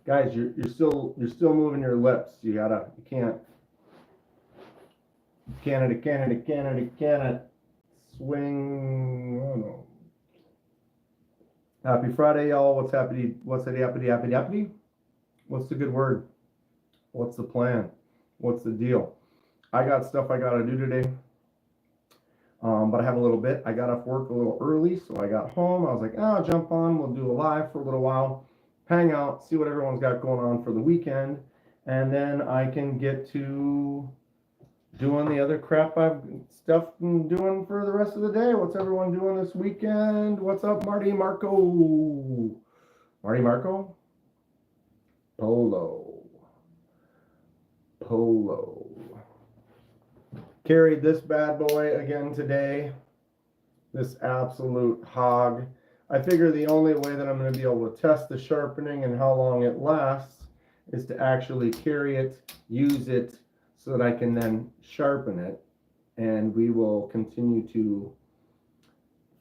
Guys, you're still moving your lips. You can't swing. Oh no. Happy Friday, y'all. What's happening? What's the happy? What's the good word? What's the plan? What's the deal? I got stuff I gotta do today. But I have a little bit. I got off work a little early, so I got home. I was like, I'll jump on. We'll do a live for a little while, hang out, see what everyone's got going on for the weekend, and then I can get to doing the other crap I'm doing for the rest of the day. What's everyone doing this weekend? What's up, Marty Marco? Marty Marco? Polo. Carried this bad boy again today. This absolute hog. I figure the only way that I'm going to be able to test the sharpening and how long it lasts is to actually carry it, use it, so that I can then sharpen it. And we will continue to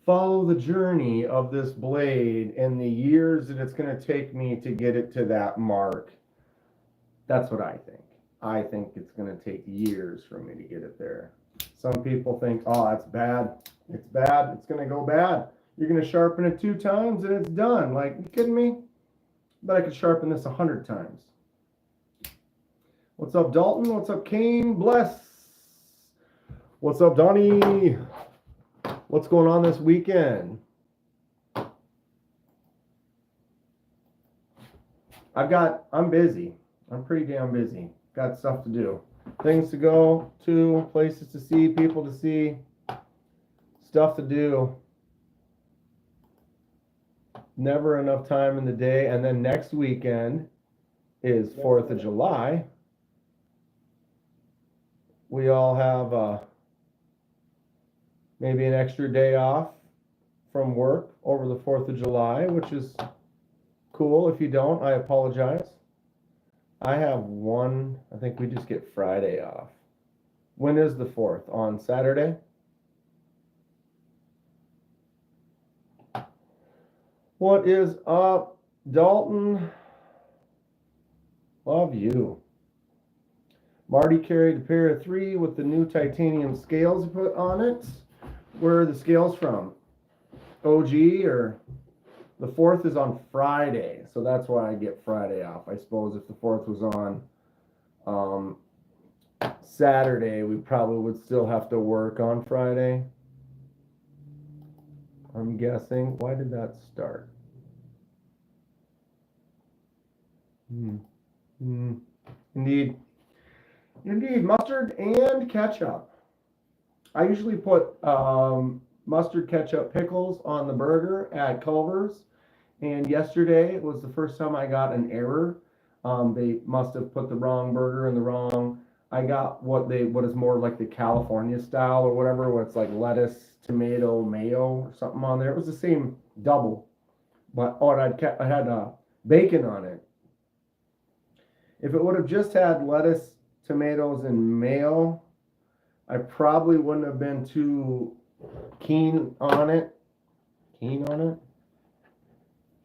follow the journey of this blade and the years that it's going to take me to get it to that mark. That's what I think. I think it's going to take years for me to get it there. Some people think, oh, that's bad. It's bad. It's going to go bad. You're going to sharpen it 2 times and it's done. Like, you kidding me? But I could sharpen this 100 times. What's up, Dalton? What's up, Kane? Bless. What's up, Donnie? What's going on this weekend? I'm busy. I'm pretty damn busy. Got stuff to do. Things to go to, places to see, people to see, stuff to do. Never enough time in the day. And then next weekend is 4th of July. We all have maybe an extra day off from work over the 4th of July, which is cool. If you don't, I apologize. I have one. I think we just get Friday off. When is the 4th? On Saturday? What is up, Dalton? Love you. Marty carried a pair of 3 with the new titanium scales put on it. Where are the scales from? OG or... The 4th is on Friday, so that's why I get Friday off. I suppose if the 4th was on Saturday, we probably would still have to work on Friday. I'm guessing. Why did that start? Indeed. Mustard and ketchup. I usually put mustard, ketchup, pickles on the burger at Culver's. And yesterday was the first time I got an error. They must have put the wrong burger in the wrong. I got what is more like the California style or whatever, where it's like lettuce, tomato, mayo, or something on there. It was the same double, but I had bacon on it. If it would have just had lettuce, tomatoes, and mayo, I probably wouldn't have been too keen on it.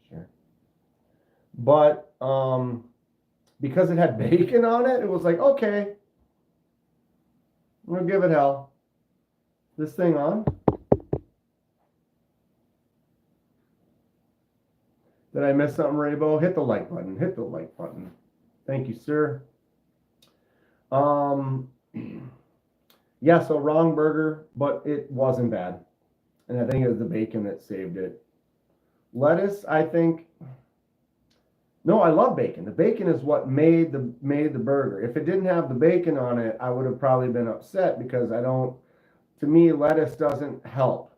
Sure. But because it had bacon on it, it was like, okay, I'm gonna give it hell. This thing on? Did I miss something, Raybo? Hit the like button. Hit the like button. Thank you, sir. Yeah, so wrong burger, but it wasn't bad. And I think it was the bacon that saved it. Lettuce, I think. No, I love bacon. The bacon is what made the burger. If it didn't have the bacon on it, I would have probably been upset because to me, lettuce doesn't help.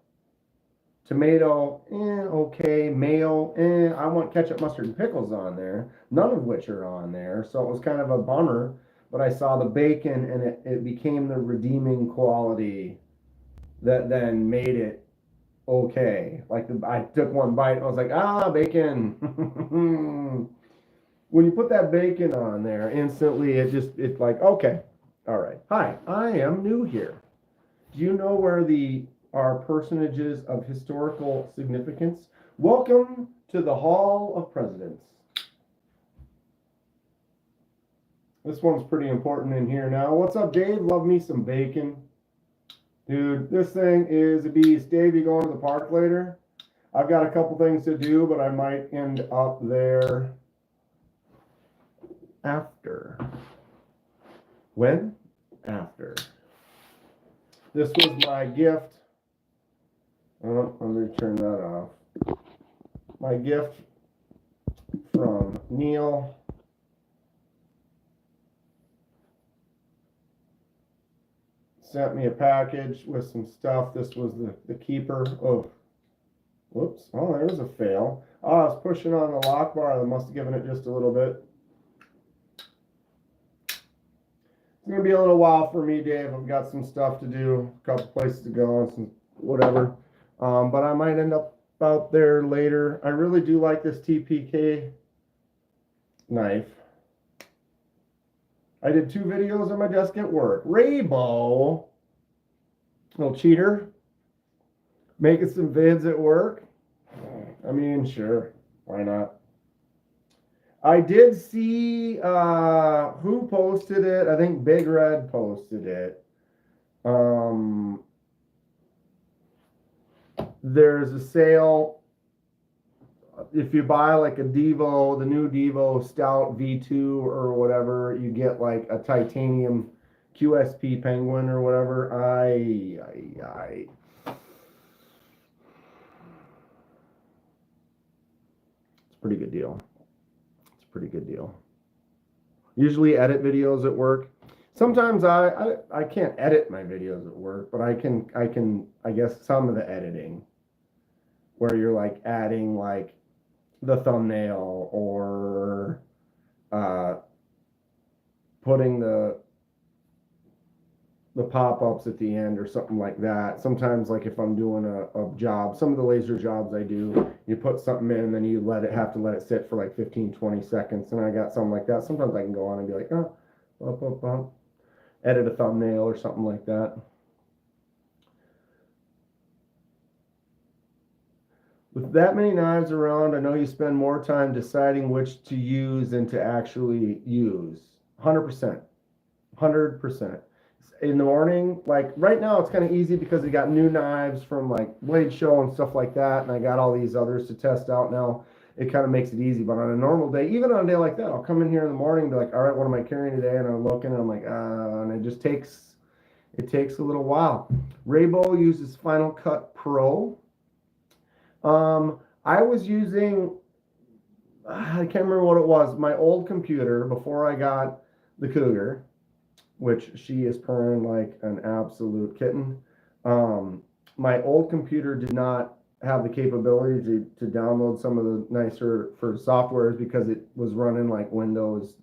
Tomato, okay. Mayo, I want ketchup, mustard, and pickles on there. None of which are on there. So it was kind of a bummer. But I saw the bacon and it became the redeeming quality that then made it okay. Like I took one bite and I was like, bacon. When you put that bacon on there, instantly it's like, okay, all right. Hi, I am new here. Do you know where our personages of historical significance? Welcome to the Hall of Presidents. This one's pretty important in here now. What's up, Dave? Love me some bacon. Dude, this thing is a beast. Dave, you going to the park later? I've got a couple things to do, but I might end up there after. When? After. This was my gift. Oh, let me turn that off. My gift from Neil. Sent me a package with some stuff. This was the keeper. Oh, whoops. Oh, there's a fail. Oh, I was pushing on the lock bar. I must have given it just a little bit. It's going to be a little while for me, Dave. I've got some stuff to do, a couple places to go, and some whatever. But I might end up out there later. I really do like this TPK knife. I did 2 videos on my desk at work. Raybo, little cheater, making some vids at work. I mean, sure, why not? I did see who posted it. I think Big Red posted it. There's a sale. If you buy like a Devo, the new Devo Stout V2 or whatever, you get like a titanium QSP Penguin or whatever. It's a pretty good deal. It's a pretty good deal. Usually edit videos at work. Sometimes I can't edit my videos at work, but I guess some of the editing where you're like adding like the thumbnail or putting the pop-ups at the end or something like that. Sometimes, like if I'm doing a job, some of the laser jobs I do, you put something in and then you have to let it sit for like 15-20 seconds, and I got something like that. Sometimes I can go on and be like, oh, edit a thumbnail or something like that. With that many knives around, I know you spend more time deciding which to use than to actually use. 100%. 100%. In the morning, like right now, it's kind of easy because we got new knives from like Blade Show and stuff like that, and I got all these others to test out now. It kind of makes it easy. But on a normal day, even on a day like that, I'll come in here in the morning and be like, all right, what am I carrying today? And I'm looking and I'm like, and it just takes a little while. Raybo uses Final Cut Pro. I was using, I can't remember what it was, my old computer before I got the Cougar, which she is purring like an absolute kitten. My old computer did not have the capability to download some of the nicer for softwares because it was running like Windows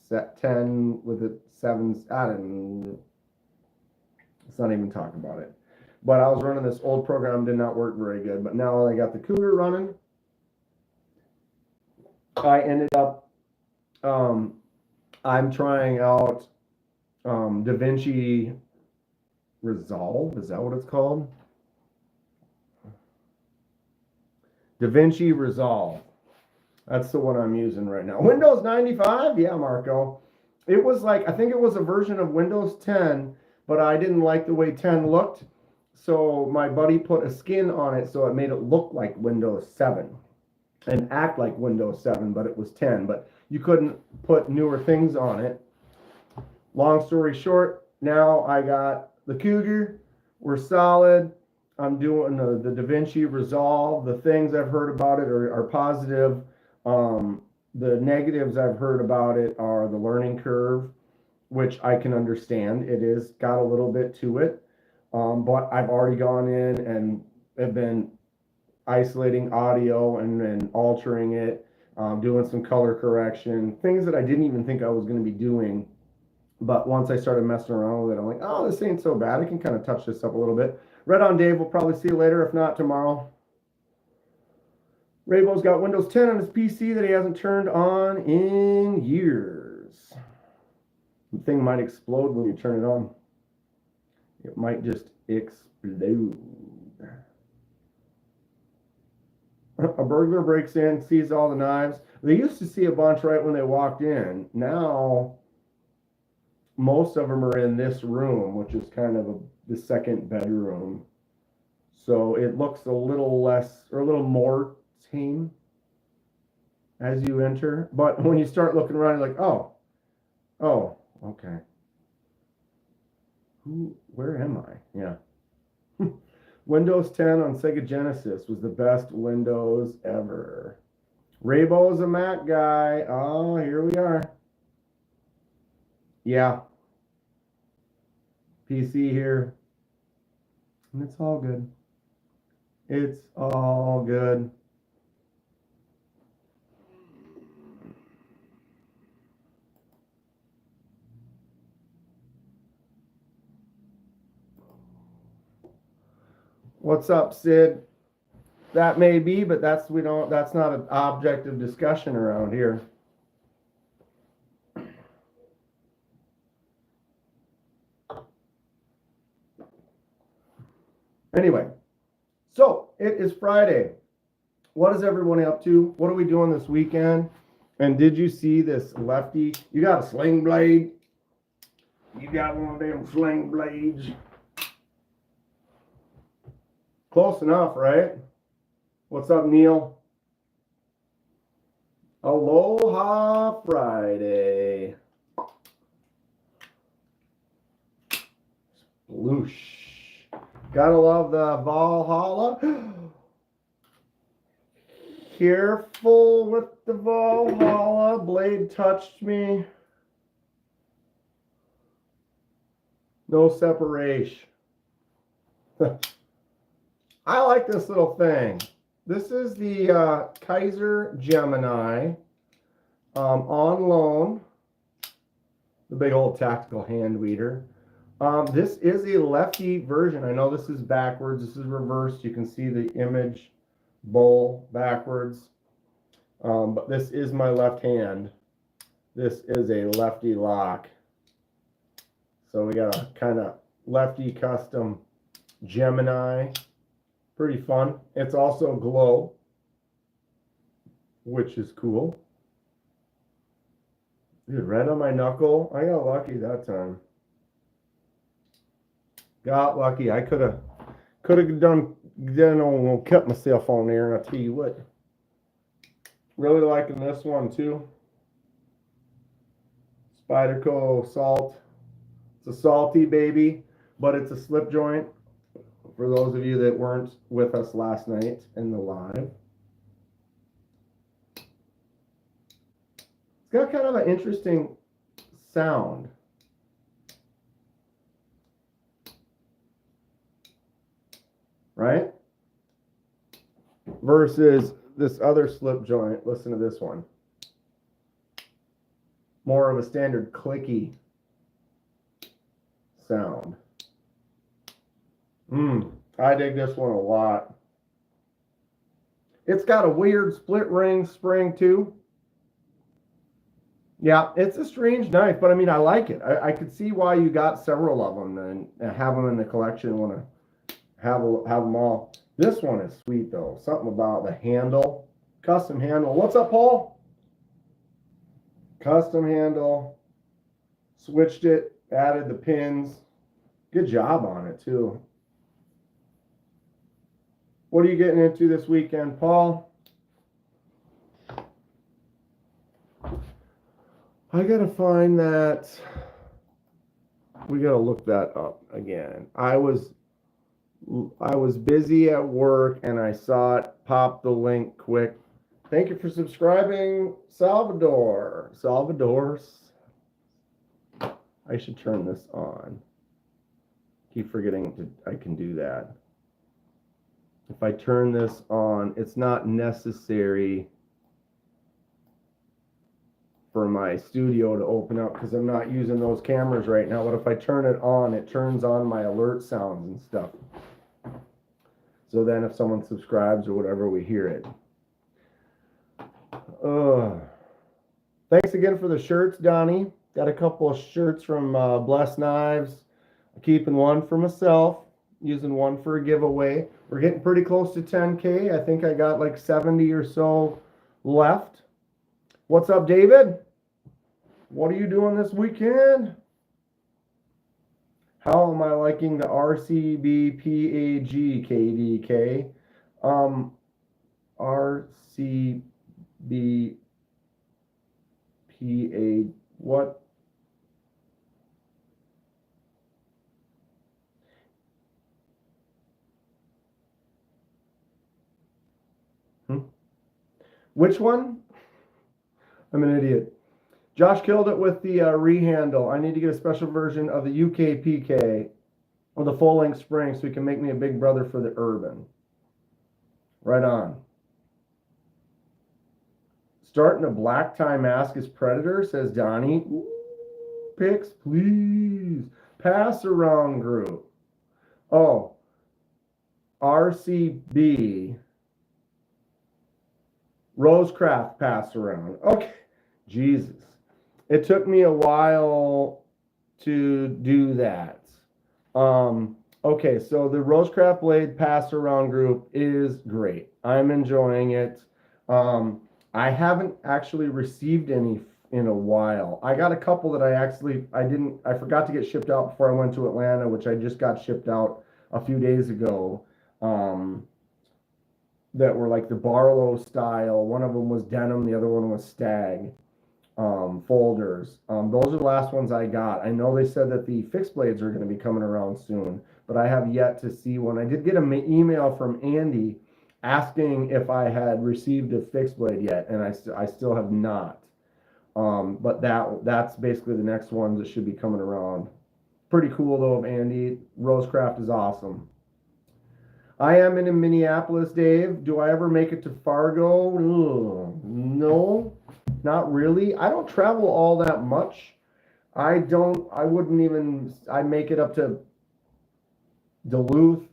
10 with the 7. I don't know. Let's not even talk about it. But I was running this old program, did not work very good. But now I got the Cougar running. I ended up, I'm trying out DaVinci Resolve. Is that what it's called? DaVinci Resolve. That's the one I'm using right now. Windows 95? Yeah, Marco. It was like, I think it was a version of Windows 10, but I didn't like the way 10 looked. So my buddy put a skin on it so it made it look like Windows 7 and act like Windows 7, but it was 10. But you couldn't put newer things on it. Long story short, now I got the Cougar. We're solid. I'm doing the DaVinci Resolve. The things I've heard about it are positive. The negatives I've heard about it are the learning curve, which I can understand. It is got a little bit to it. But I've already gone in and have been isolating audio and altering it, doing some color correction, things that I didn't even think I was going to be doing. But once I started messing around with it, I'm like, oh, this ain't so bad. I can kind of touch this up a little bit. Red on Dave, we'll probably see you later, if not tomorrow. Raybo's got Windows 10 on his PC that he hasn't turned on in years. The thing might explode when you turn it on. It might just explode. A burglar breaks in, sees all the knives. They used to see a bunch right when they walked in. Now most of them are in this room, which is kind of the second bedroom. So it looks a little less or a little more tame as you enter. But when you start looking around, you're like, oh, okay. Where am I? Yeah. Windows 10 on Sega Genesis was the best Windows ever. Raybo's a Mac guy. Oh, here we are. Yeah. PC here. And it's all good. It's all good. What's up, Sid? That may be, but that's not an object of discussion around here. Anyway, so it is Friday. What is everyone up to? What are we doing this weekend? And did you see this lefty? You got a sling blade? You got one of them sling blades? Close enough, right? What's up, Neil? Aloha Friday. Sploosh. Gotta love the Valhalla. Careful with the Valhalla. Blade touched me. No separation. I like this little thing. This is the Kaiser Gemini on loan. The big old tactical hand weeder. This is a lefty version. I know this is backwards. This is reversed. You can see the image bowl backwards. But this is my left hand. This is a lefty lock. So we got a kind of lefty custom Gemini. Pretty fun. It's also glow, which is cool. Dude, right on my knuckle. I got lucky that time. Got lucky. I could have cut myself on there, and I'll tell you what. Really liking this one too. Spyderco Salt. It's a salty baby, but it's a slip joint. For those of you that weren't with us last night in the live. It's got kind of an interesting sound. Right? Versus this other slip joint. Listen to this one. More of a standard clicky sound. I dig this one a lot. It's got a weird split ring spring too. Yeah, it's a strange knife, but I mean, I like it. I could see why you got several of them and have them in the collection. Want to have them all. This one is sweet though. Something about the handle, custom handle. What's up, Paul? Custom handle. Switched it, added the pins. Good job on it too. What are you getting into this weekend, Paul? I gotta find that. We gotta look that up again. I was busy at work and I saw it. Pop the link quick. Thank you for subscribing, Salvador. I should turn this on. Keep forgetting I can do that. If I turn this on, it's not necessary for my studio to open up because I'm not using those cameras right now. But if I turn it on, it turns on my alert sounds and stuff. So then if someone subscribes or whatever, we hear it. Thanks again for the shirts, Donnie. Got a couple of shirts from Blessed Knives. I'm keeping one for myself. Using one for a giveaway. We're getting pretty close to 10K. I think I got like 70 or so left. What's up, David? What are you doing this weekend? How am I liking the RCB PAG KDK? RCB PA, what? Which one? I'm an idiot. Josh killed it with the rehandle. I need to get a special version of the UKPK or the full-length spring so he can make me a big brother for the Urban. Right on. Starting a black tie mask as Predator, says Donnie. Ooh, picks, please. Pass around group. Oh, RCB. Rosecraft pass around. Okay. Jesus. It took me a while to do that. Okay, so the Rosecraft Blade pass around group is great. I'm enjoying it. I haven't actually received any in a while. I got a couple that I forgot to get shipped out before I went to Atlanta, which I just got shipped out a few days ago. That were like the Barlow style. One of them was denim, the other one was stag. Folders. Those are the last ones I got. I know they said that the fixed blades are going to be coming around soon, but I have yet to see one. I did get an email from Andy asking if I had received a fixed blade yet, and I still have not. But that's basically the next ones that should be coming around. Pretty cool though of Andy. Rosecraft is awesome. I am in Minneapolis, Dave. Do I ever make it to Fargo? Ugh, no, not really. I don't travel all that much. I make it up to Duluth.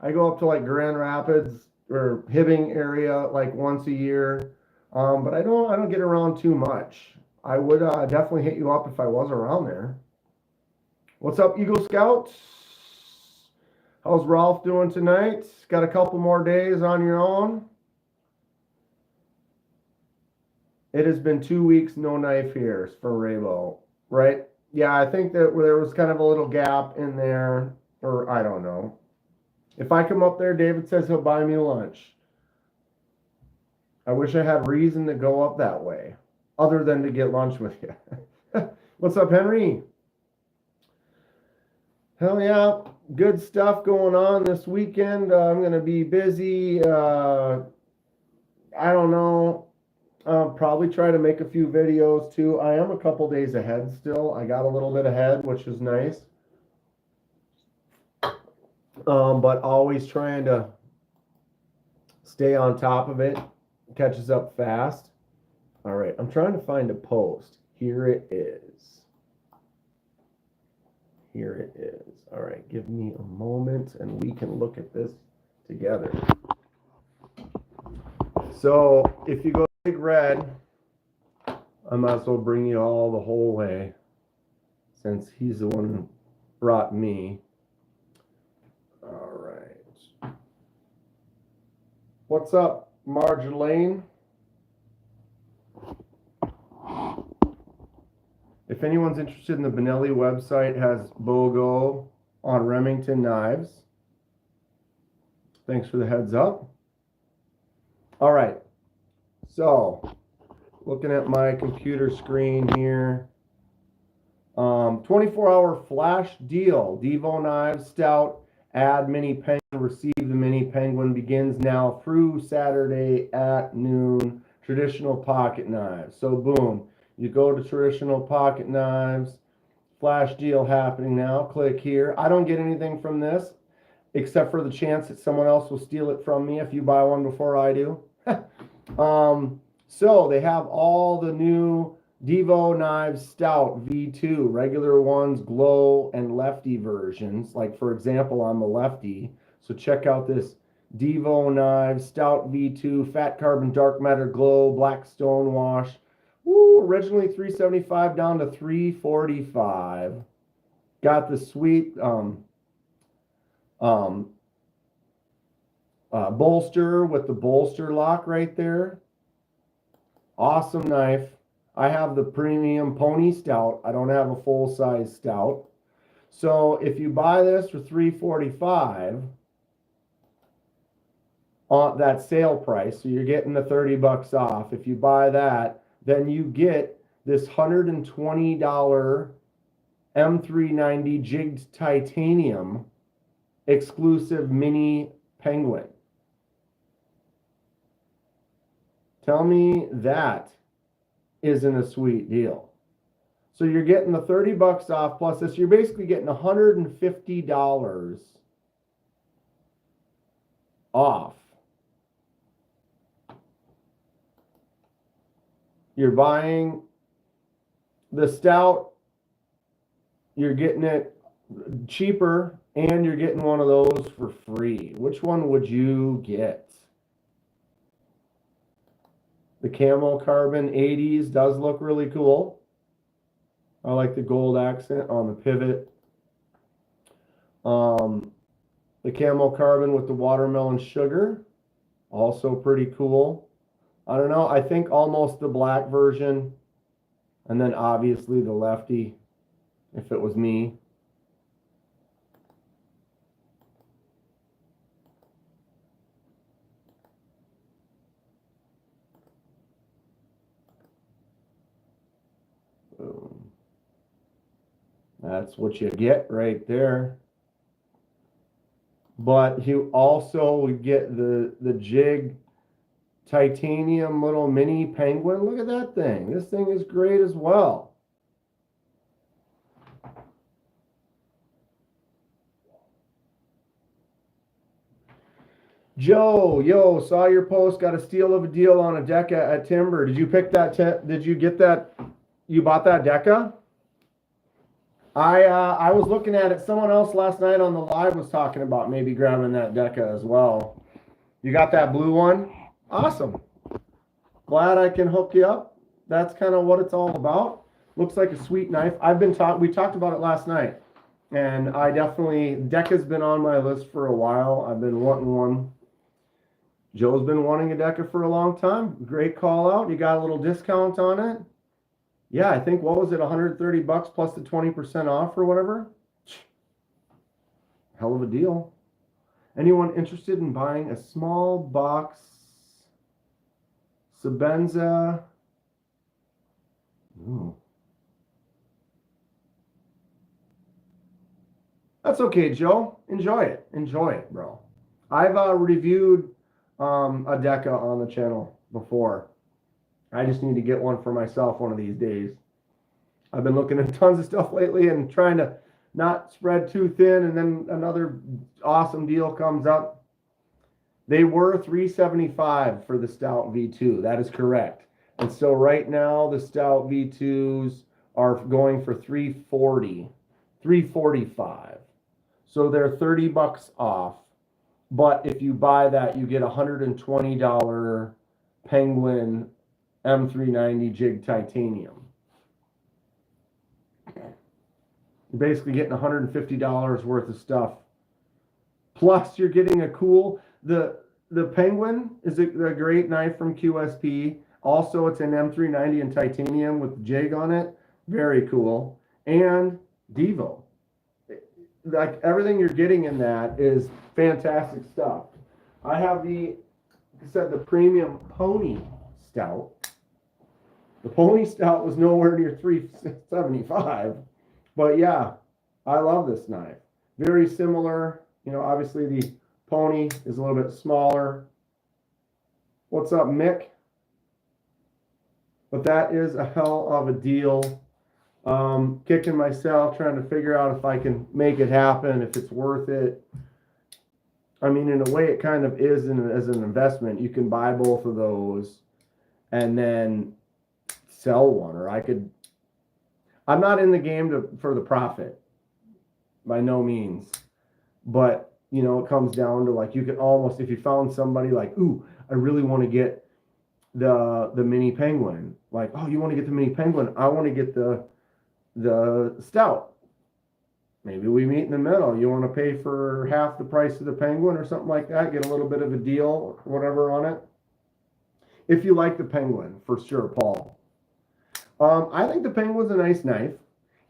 I go up to like Grand Rapids or Hibbing area like once a year. But I don't get around too much. I would definitely hit you up if I was around there. What's up, Eagle Scout? How's Ralph doing tonight? Got a couple more days on your own? It has been 2 weeks, no knife here for Raybo, right? Yeah, I think that there was kind of a little gap in there, or I don't know. If I come up there, David says he'll buy me lunch. I wish I had reason to go up that way, other than to get lunch with you. What's up, Henry? Hell yeah, good stuff going on this weekend. I'm going to be busy. I don't know. Probably try to make a few videos too. I am a couple days ahead still. I got a little bit ahead, which is nice. But always trying to stay on top of it. Catches up fast. All right, I'm trying to find a post. Here it is. Here it is. All right, give me a moment and we can look at this together. So if you go Big Red, I might as well bring you all the whole way since he's the one who brought me. All right. What's up, Marjolaine? If anyone's interested in the Benelli website, has BOGO on Remington knives. Thanks for the heads up. All right. So, looking at my computer screen here. 24-hour flash deal. Devo Knives Stout. Add Mini Penguin. Receive the Mini Penguin. Begins now through Saturday at noon. Traditional pocket knives. So, boom. You go to Traditional Pocket Knives, flash deal happening now. Click here. I don't get anything from this except for the chance that someone else will steal it from me if you buy one before I do. So they have all the new Devo Knives Stout V2, regular ones, glow, and lefty versions. Like, for example, I'm a lefty. So check out this Devo Knives Stout V2, fat carbon, dark matter, glow, black stone wash. Woo, originally $375 down to $345. Got the sweet bolster with the bolster lock right there. Awesome knife. I have the premium pony stout. I don't have a full size stout. So if you buy this for $345 on that sale price, so you're getting the $30 off. If you buy that, then you get this $120 M390 jigged titanium exclusive mini penguin. Tell me that isn't a sweet deal. So you're getting the $30 off plus this. You're basically getting $150 off. You're buying the stout, you're getting it cheaper, and you're getting one of those for free. Which one would you get? The camo carbon 80s does look really cool. I like the gold accent on the pivot. The camo carbon with the watermelon sugar, also pretty cool. I don't know, I think almost the black version, and then obviously the lefty, if it was me. Boom. That's what you get right there. But you also would get the jig titanium little mini penguin. Look at that thing. This thing is great as well. Joe, yo, saw your post, got a steal of a deal on a Deca at Timber. Did you pick that? Did you get that? You bought that Deca? I was looking at it. Someone else last night on the live was talking about maybe grabbing that Deca as well. You got that blue one? Awesome. Glad I can hook you up. That's kind of what it's all about. Looks like a sweet knife. We talked about it last night. And I definitely, Deca's been on my list for a while. I've been wanting one. Joe's been wanting a Deca for a long time. Great call out. You got a little discount on it. Yeah, I think, what was it, $130 plus the 20% off or whatever? Hell of a deal. Anyone interested in buying a small box Sabenza? Ooh. That's okay, Joe. Enjoy it. Enjoy it, bro. I've reviewed a Deca on the channel before. I just need to get one for myself one of these days. I've been looking at tons of stuff lately and trying to not spread too thin, and then another awesome deal comes up. They were $375 for the Stout V2. That is correct. And so right now the Stout V2s are going for $345. So they're $30 off. But if you buy that, you get $120 Penguin M390 jig titanium. You're basically getting $150 worth of stuff. Plus you're getting a cool, the Penguin is a great knife from QSP. Also, it's an M390 in titanium with jig on it. Very cool. And Devo. Like, everything you're getting in that is fantastic stuff. I have the premium Pony Stout. The Pony Stout was nowhere near $375, but yeah, I love this knife. Very similar, you know, obviously the Pony is a little bit smaller. What's up, Mick? But that is a hell of a deal. Kicking myself, trying to figure out if I can make it happen, if it's worth it. I mean, in a way, it kind of is as an investment. You can buy both of those and then sell one, or I'm not in the game for the profit, by no means. But, you know, it comes down to, like, you can almost, if you found somebody like, ooh, I really want to get the mini Penguin. Like, oh, you want to get the mini Penguin? I want to get the Stout. Maybe we meet in the middle. You want to pay for half the price of the Penguin or something like that, get a little bit of a deal, whatever on it. If you like the Penguin, for sure, Paul. I think the Penguin's a nice knife.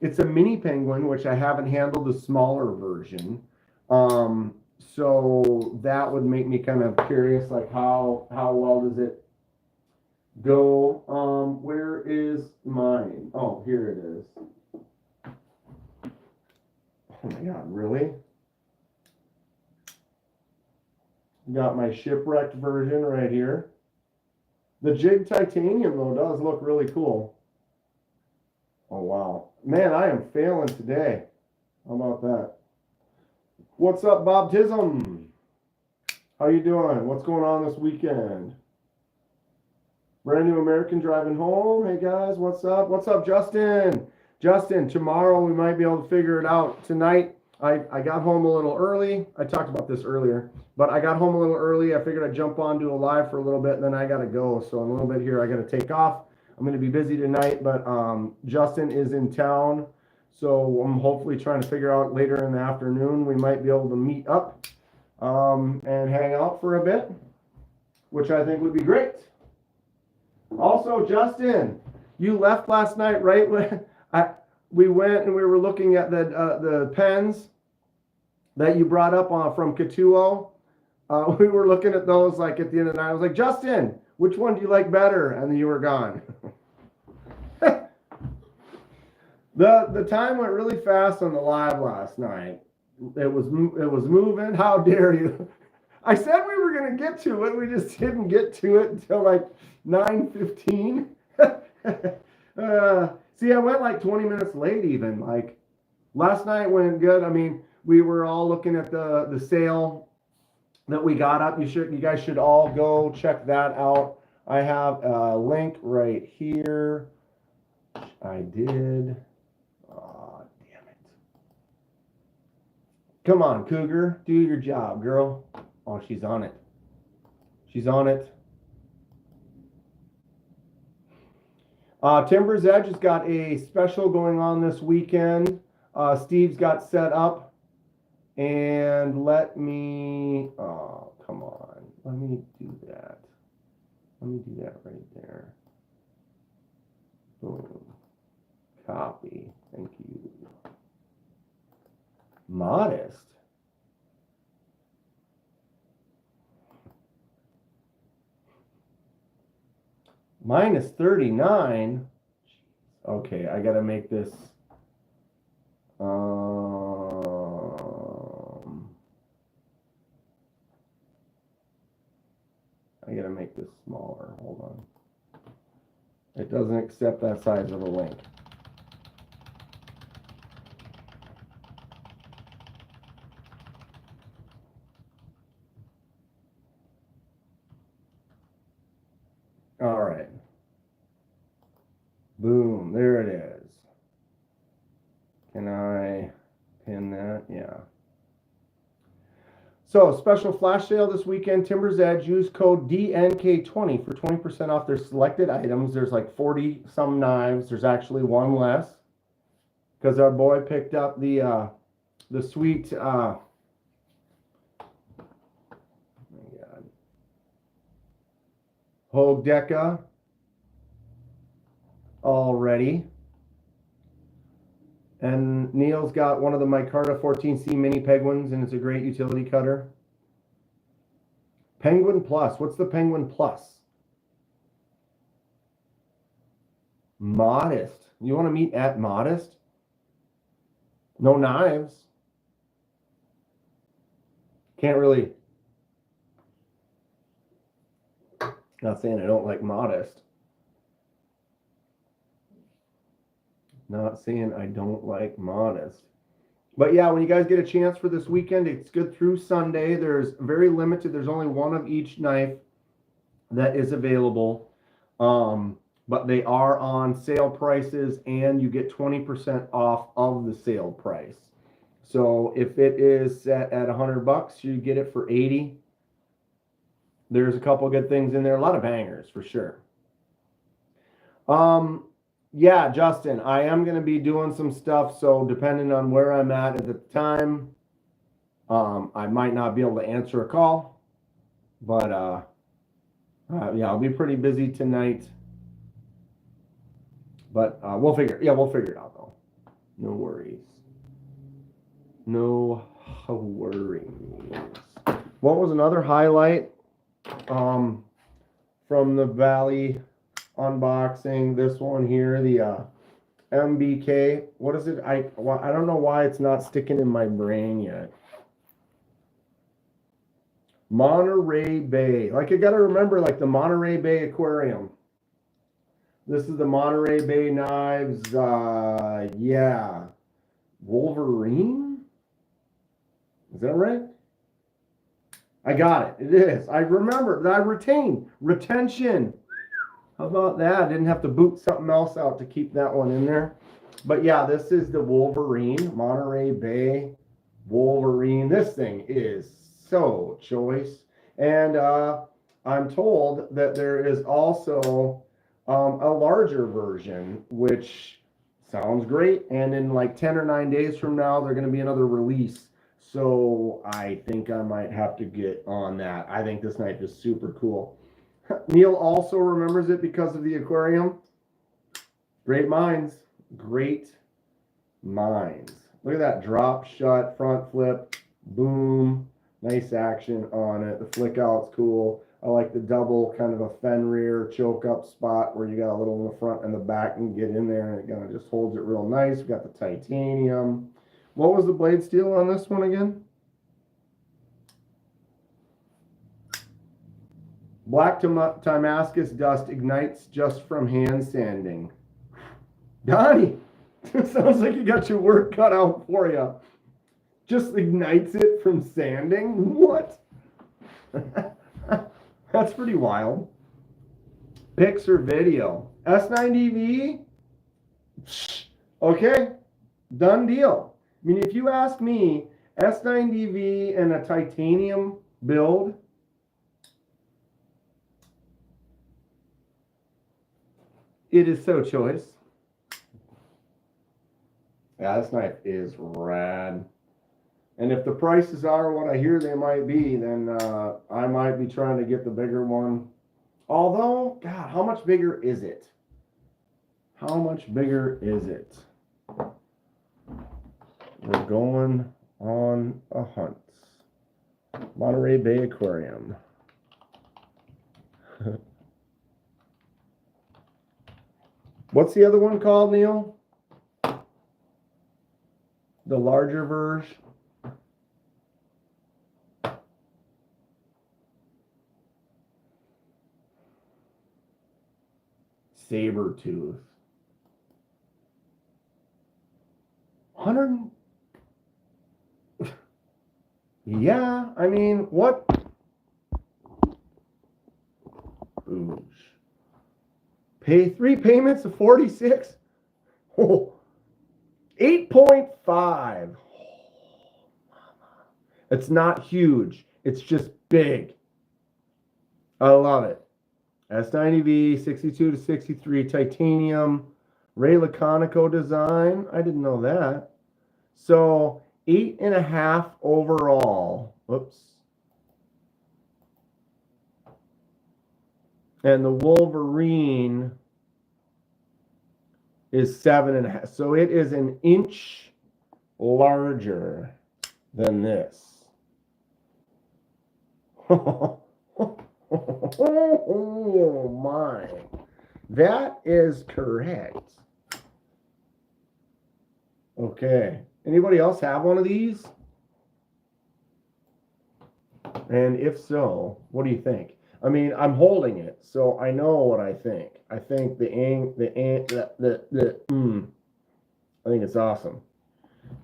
It's a mini penguin, which I haven't handled the smaller version. So that would make me kind of curious, like how well does it go? Where is mine? Oh, here it is. Oh my God, really? Got my shipwrecked version right here. The jig titanium though does look really cool. Oh wow. Man, I am failing today. How about that? What's up, Bob Tism? How you doing? What's going on this weekend? Brand new American driving home. Hey guys, what's up? What's up, Justin? Justin, tomorrow we might be able to figure it out. Tonight, I got home a little early. I talked about this earlier, but I got home a little early. I figured I'd jump on, do a live for a little bit, and then I got to go. So in a little bit here, I got to take off. I'm going to be busy tonight, but Justin is in town. So I'm hopefully trying to figure out later in the afternoon, we might be able to meet up and hang out for a bit, which I think would be great. Also, Justin, you left last night, right? When we went and we were looking at the pens that you brought up from Katuo. We were looking at those like at the end of the night. I was like, Justin, which one do you like better? And then you were gone. The time went really fast on the live last night. It was moving. How dare you? I said we were going to get to it. We just didn't get to it until like 9:15. See, I went like 20 minutes late even. Like last night went good. I mean, we were all looking at the sale that we got up. You guys should all go check that out. I have a link right here. I did. Oh, damn it. Come on, Cougar. Do your job, girl. Oh, she's on it. She's on it. Timber's Edge has got a special going on this weekend. Steve's got set up. And let me, oh, come on. Let me do that. Let me do that right there. Boom. Copy. Thank you. Modest. Minus 39. Okay, I gotta make this. I gotta make this smaller. Hold on. It doesn't accept that size of a link. All right. Boom. There it is. Can I pin that? Yeah. So, special flash sale this weekend, Timber's Edge. Use code DNK20 for 20% off their selected items. There's like 40 some knives. There's actually one less because our boy picked up the sweet Hogue Deca already. And Neil's got one of the Micarta 14C mini penguins, and it's a great utility cutter. Penguin Plus. What's the Penguin Plus? Modest. You want to meet at Modest? No knives. Can't really. Not saying I don't like Modest. Not saying I don't like Modest. But yeah, when you guys get a chance for this weekend, it's good through Sunday. There's very limited. There's only one of each knife that is available. But they are on sale prices, and you get 20% off of the sale price. So if it is set at $100, you get it for 80. There's a couple good things in there. A lot of bangers for sure. Yeah, Justin, I am going to be doing some stuff. So depending on where I'm at the time, I might not be able to answer a call. But yeah, I'll be pretty busy tonight. But we'll figure it out though. No worries. No worries. What was another highlight from the Valley unboxing? This one here, the MBK. What is it? I don't know why it's not sticking in my brain yet. Monterey Bay. Like, I gotta remember, like, the Monterey Bay Aquarium. This is the Monterey Bay Knives. Yeah. Wolverine? Is that right? I got it. It is. I remember. I retained. Retention. How about that? I didn't have to boot something else out to keep that one in there. But yeah, this is the Wolverine. Monterey Bay Wolverine. This thing is so choice. And I'm told that there is also a larger version, which sounds great. And in like 10 or 9 days from now, there's going to be another release. So I think I might have to get on that. I think this knife is super cool. Neil also remembers it because of the aquarium. Great minds. Great minds. Look at that drop shut, front flip, boom. Nice action on it. The flick out's cool. I like the double kind of a fen rear choke up spot where you got a little in the front and the back and get in there and it kind of just holds it real nice. We got the titanium. What was the blade steel on this one again? Black Damascus dust ignites just from hand sanding. Donnie, it sounds like you got your work cut out for you. Just ignites it from sanding? What? That's pretty wild. Pics or video? S90V? Okay, done deal. I mean, if you ask me, S90V and a titanium build, it is so choice. Yeah, this knife is rad. And if the prices are what I hear they might be, then I might be trying to get the bigger one. Although, God, how much bigger is it? How much bigger is it? We're going on a hunt. Monterey Bay Aquarium. What's the other one called, Neil? The larger version? Saber tooth. 100. Yeah, I mean, what? Boosh. Pay 3 payments of 46. Oh, 8.5. It's not huge. It's just big. I love it. S90V, 62 to 63 titanium, Ray Laconico design. I didn't know that. So 8.5 overall. Whoops. And the Wolverine is 7.5. So it is an inch larger than this. Oh my. That is correct. Okay. Anybody else have one of these? And if so, what do you think? I mean, I'm holding it, so I know what I think. I think I think it's awesome.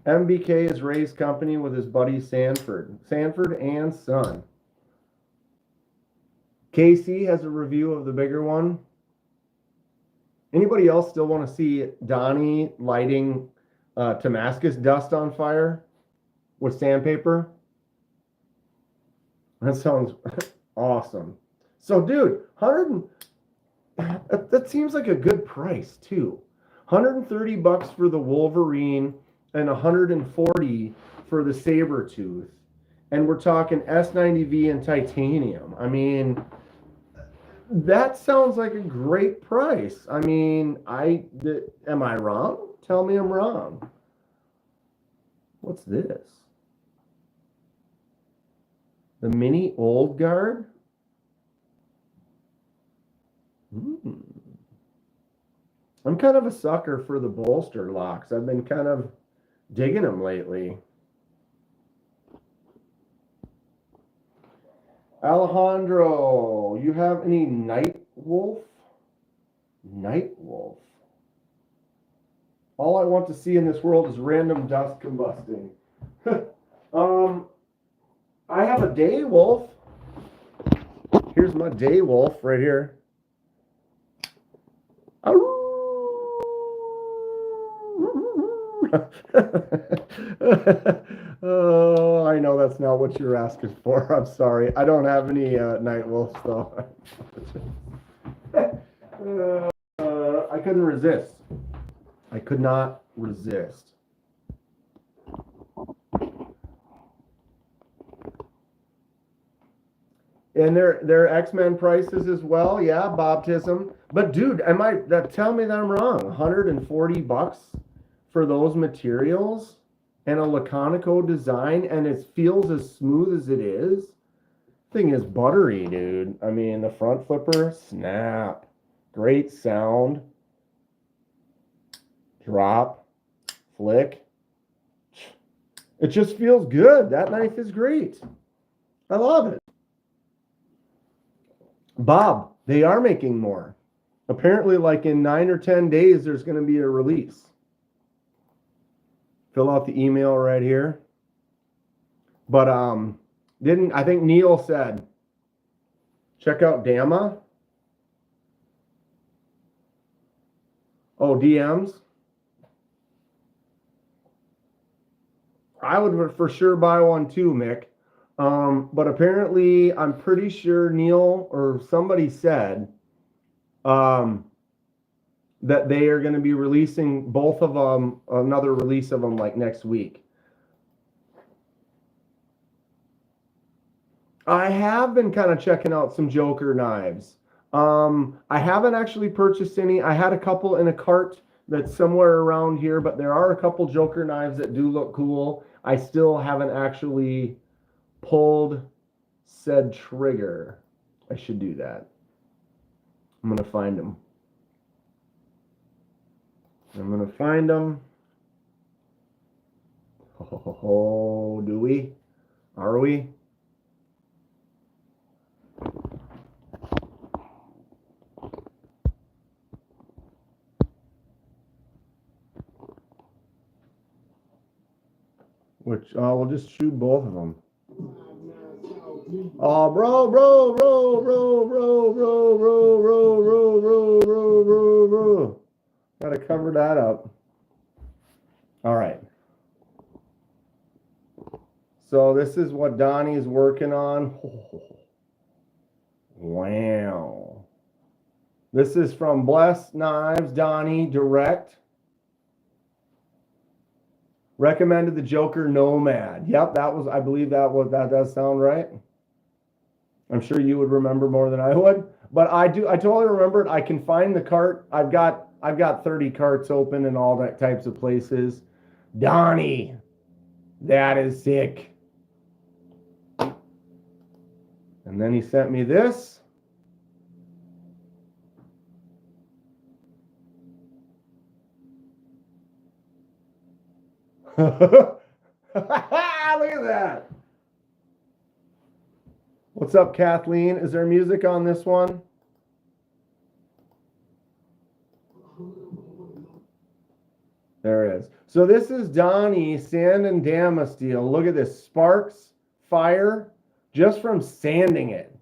MBK is Ray's company with his buddy Sanford and Son. KC has a review of the bigger one. Anybody else still want to see Donnie lighting Damascus dust on fire with sandpaper? That sounds awesome. So, dude, that seems like a good price too. $130 for the Wolverine and $140 for the saber tooth, and we're talking S90V and titanium. I mean, that sounds like a great price. I mean, am I wrong? Tell me I'm wrong. What's this? The mini old guard? I'm kind of a sucker for the bolster locks. I've been kind of digging them lately. Alejandro, you have any Night Wolf? Night Wolf. All I want to see in this world is random dust combusting. I have a Day Wolf. Here's my Day Wolf right here. Oh, I know that's not what you're asking for. I'm sorry. I don't have any Night Wolves though. I couldn't resist. I could not resist. And they're X-Men prices as well. Yeah, baptism. But dude, tell me that I'm wrong. $140 for those materials and a Laconico design, and it feels as smooth as it is. Thing is buttery, dude. I mean, the front flipper, snap. Great sound. Drop. Flick. It just feels good. That knife is great. I love it. Bob, they are making more. Apparently, like in 9 or 10 days, there's going to be a release. Fill out the email right here. But I think Neil said, check out Dama. Oh, DMs. I would for sure buy one too, Mick. But apparently, I'm pretty sure Neil or somebody said that they are going to be releasing both of them, another release of them like next week. I have been kind of checking out some Joker knives. I haven't actually purchased any. I had a couple in a cart that's somewhere around here, but there are a couple Joker knives that do look cool. I still haven't actually pulled said trigger. I should do that. I'm going to find them. Oh, do we? Are we? We'll just shoot both of them. Oh, bro. Gotta cover that up. All right. So this is what Donnie's working on. Wow. This is from Blessed Knives, Donnie, direct. Recommended the Joker Nomad. Yep, I believe that does sound right. I'm sure you would remember more than I would, but I totally remember it. I can find the cart. I've got 30 carts open in all that types of places. Donnie, that is sick. And then he sent me this. Look at that. What's up, Kathleen? Is there music on this one? There is. So this is Donnie Sand and Dama Steel. Look at this. Sparks, fire, just from sanding it.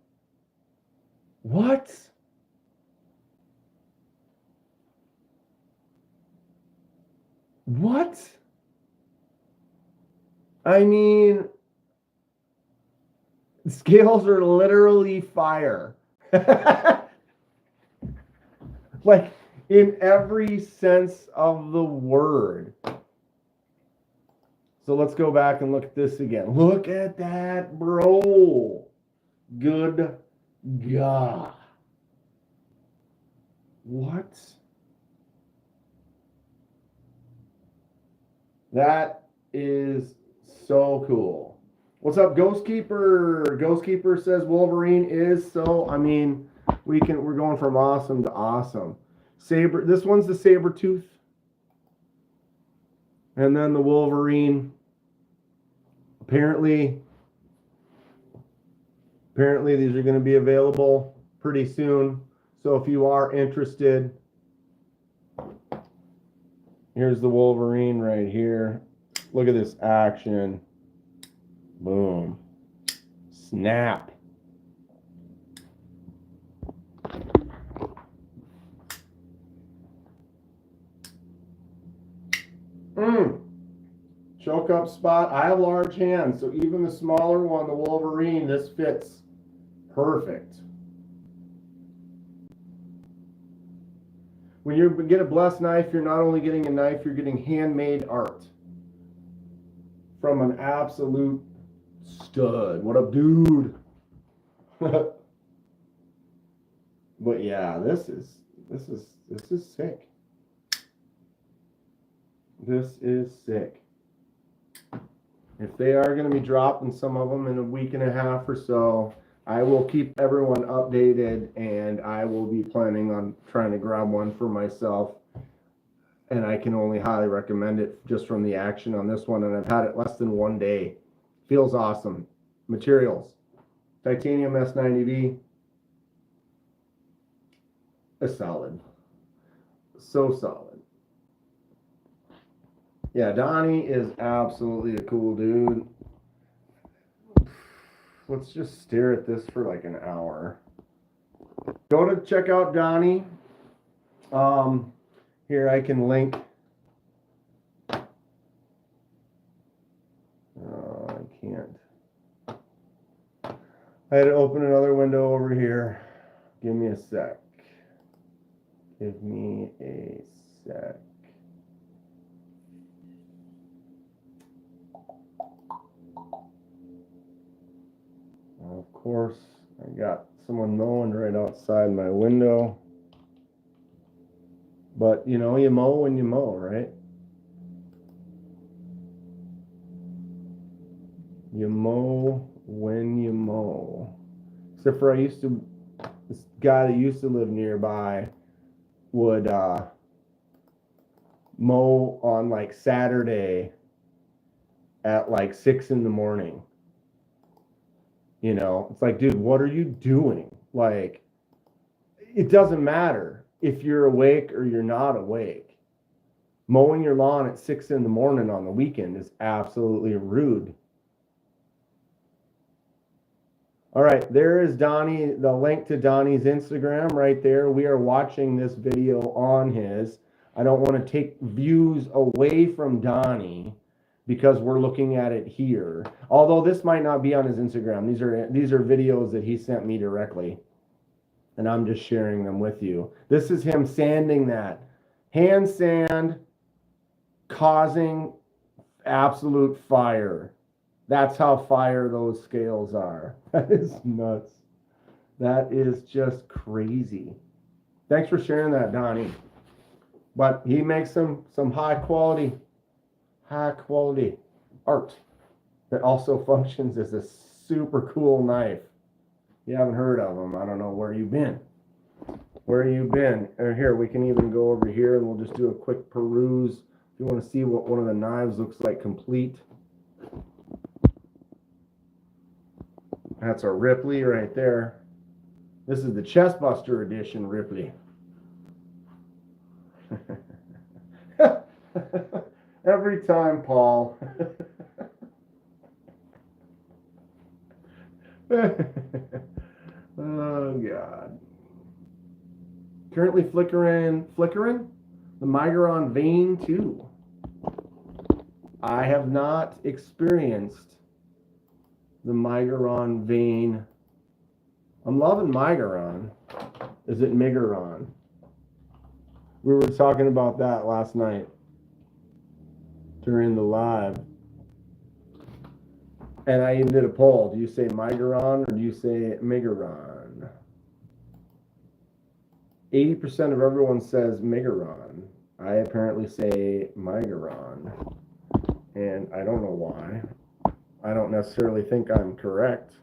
What? What? I mean, scales are literally fire. Like in every sense of the word. So let's go back and look at this again. Look at that, bro. Good God. What? That is so cool. What's up, Ghost Keeper? Ghost Keeper says Wolverine is so. I mean, we're going from awesome to awesome. Saber. This one's the saber tooth, and then the Wolverine. Apparently these are going to be available pretty soon. So if you are interested, here's the Wolverine right here. Look at this action. Boom. Snap. Choke up spot. I have large hands, so even the smaller one, the Wolverine, this fits perfect. When you get a blessed knife, you're not only getting a knife, you're getting handmade art from an absolute stud. What up, dude? But yeah, this is sick. This is sick. If they are going to be dropping some of them in a week and a half or so, I will keep everyone updated, and I will be planning on trying to grab one for myself. And I can only highly recommend it just from the action on this one. And I've had it less than 1 day. Feels awesome. Materials. Titanium S90V. A solid. So solid. Yeah, Donnie is absolutely a cool dude. Let's just stare at this for like an hour. Go to check out Donnie. Here I can link. I can't. I had to open another window over here. Give me a sec. Give me a sec. Of course, I got someone mowing right outside my window. But, you know, you mow when you mow, right? You mow when you mow. Except for this guy that used to live nearby would mow on like Saturday at like 6 in the morning. You know, it's like, dude, what are you doing? Like, it doesn't matter if you're awake or you're not awake. Mowing your lawn at 6 in the morning on the weekend is absolutely rude. All right, there is Donnie, the link to Donnie's Instagram right there. We are watching this video on his. I don't want to take views away from Donnie because we're looking at it here. Although this might not be on his Instagram. These are videos that he sent me directly. And I'm just sharing them with you. This is him sanding that. Hand sand causing absolute fire. That's how fire those scales are. That is nuts. That is just crazy. Thanks for sharing that, Donnie. But he makes some high quality art that also functions as a super cool knife. If you haven't heard of them, I don't know where you've been. Or here, we can even go over here and we'll just do a quick peruse. If you want to see what one of the knives looks like complete. That's a Ripley right there. This is the Chestbuster edition Ripley. Every time, Paul. Oh, God. Currently flickering the Miguron Vein 2. I have not experienced the Miguron Vein. I'm loving Miguron. Is it Miguron? We were talking about that last night during the live. And I even did a poll. Do you say Miguron or do you say Miguron? 80% of everyone says Miguron. I apparently say Miguron. and I don't know why. I don't necessarily think I'm correct.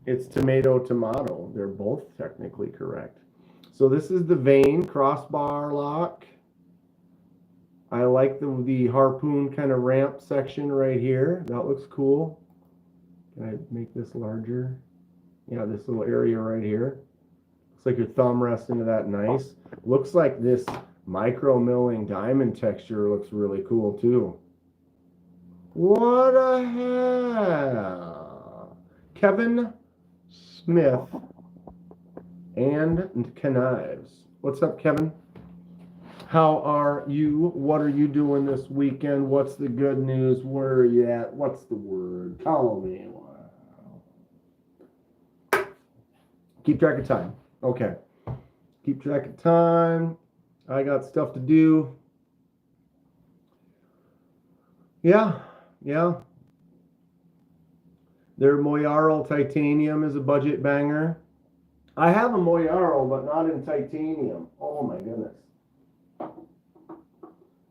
It's tomato. They're both technically correct. So this is the vein crossbar lock. I like the harpoon kind of ramp section right here. That looks cool. Can I make this larger? Yeah, this little area right here. Looks like your thumb rests into that nice. Looks like this micro milling diamond texture looks really cool too. What a hell. Kevin Smith and Knives. What's up, Kevin? How are you? What are you doing this weekend? What's the good news? Where are you at? What's the word? Tell me. Wow. Keep track of time. Okay. Keep track of time. I got stuff to do. Yeah. Their Moyarl titanium is a budget banger. I have a Moyarl, but not in titanium. Oh my goodness.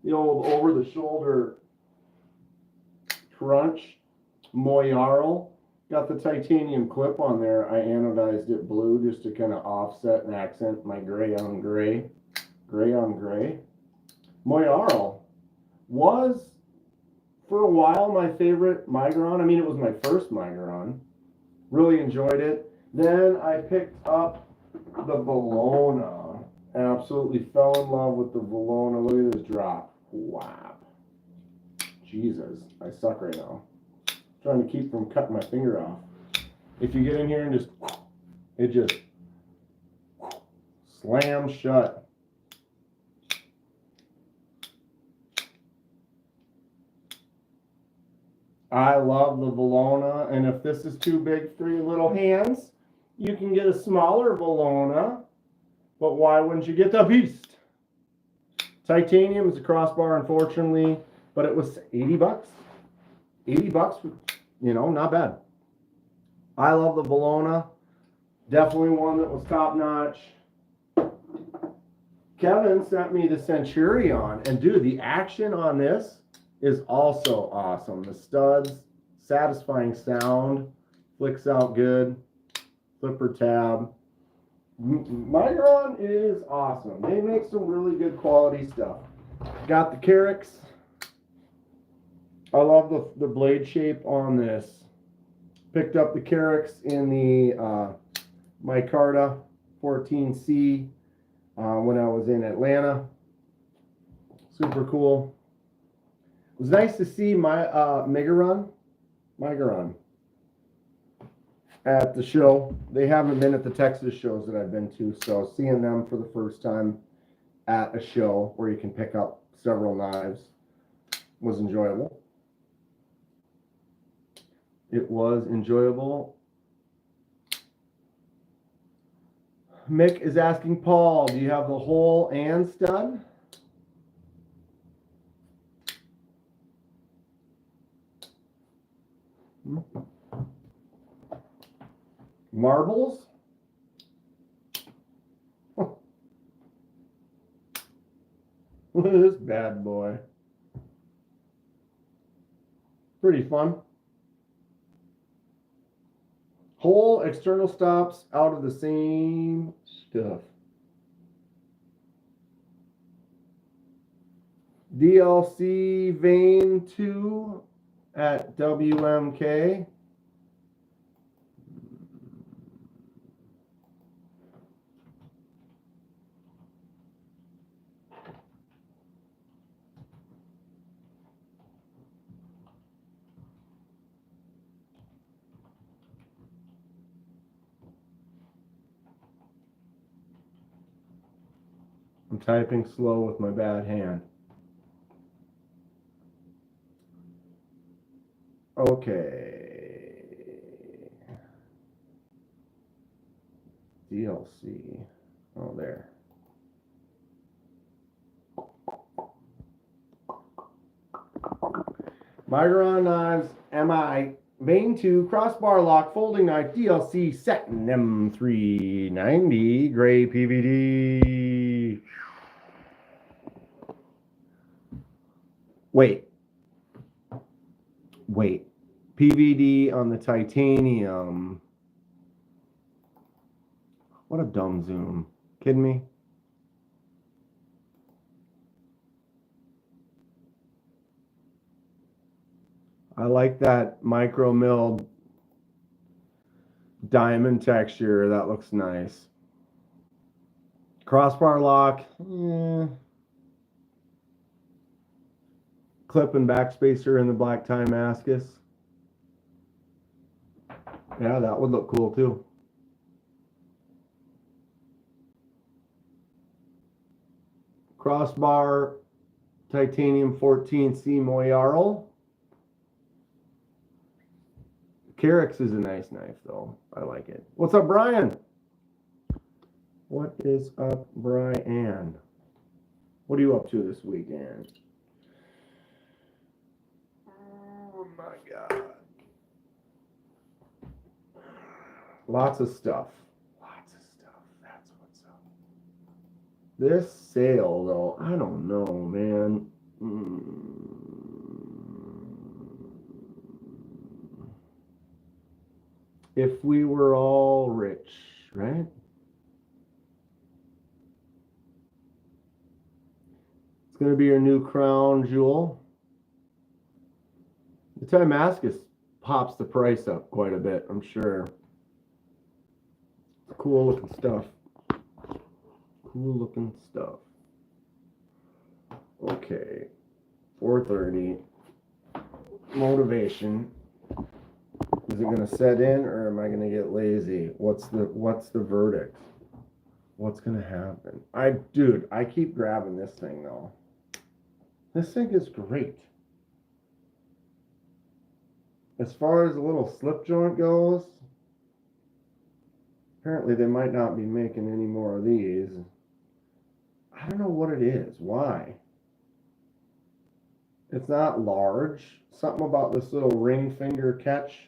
The old over-the-shoulder crunch Moyarl. Got the titanium clip on there. I anodized it blue just to kind of offset and accent my gray on gray. Gray on gray. Moyarl was, for a while, my favorite Miguron. I mean, it was my first Miguron. Really enjoyed it. Then I picked up the Valona. Absolutely fell in love with the Valona. Look at this drop. Wow. Jesus, I suck right now. Trying to keep from cutting my finger off. If you get in here and it just slams shut. I love the Valona, and if this is too big for your little hands, you can get a smaller Valona, but why wouldn't you get the Beast? Titanium is a crossbar, unfortunately, but it was 80 bucks. 80 bucks, you know, not bad. I love the Valona. Definitely one that was top notch. Kevin sent me the Centurion, and dude, the action on this is also awesome. The studs, satisfying sound, flicks out good, flipper tab. Miguron is awesome. They make some really good quality stuff. Got the Carricks. I love the blade shape on this. Picked up the Carricks in the micarta 14C when I was in Atlanta. Super cool. It was nice to see my Miguron at the show. They haven't been at the Texas shows that I've been to, so seeing them for the first time at a show where you can pick up several knives was enjoyable. It was enjoyable. Mick is asking Paul, do you have the hole and stud? Marbles? Look at this bad boy. Pretty fun. Whole external stops out of the same stuff. DLC Vein 2 at WMK. I'm typing slow with my bad hand. Okay. DLC. Oh, there. Miguron Knives MI Vein 2 Crossbar Lock Folding Knife DLC Set M390 Gray PVD. Wait, Wait, PVD on the titanium. What a dumb zoom. Kidding me? I like that micro milled diamond texture. That looks nice. Crossbar lock. Clip and backspacer in the black Timascus. Yeah, that would look cool too. Crossbar titanium 14C Moyarl. Carix is a nice knife though. I like it. What's up, Brian? What is up, Brian? What are you up to this weekend? Oh my God. Lots of stuff. Lots of stuff. That's what's up. This sale, though, I don't know, man. If we were all rich, right? It's going to be your new crown jewel. The Timascus pops the price up quite a bit, I'm sure. Cool looking stuff. Cool looking stuff. Okay. 4:30. Motivation. Is it going to set in or am I going to get lazy? What's the verdict? What's going to happen? Dude, I keep grabbing this thing though. This thing is great. As far as the little slip joint goes, apparently they might not be making any more of these. I don't know what it is. Why? It's not large. Something about this little ring finger catch.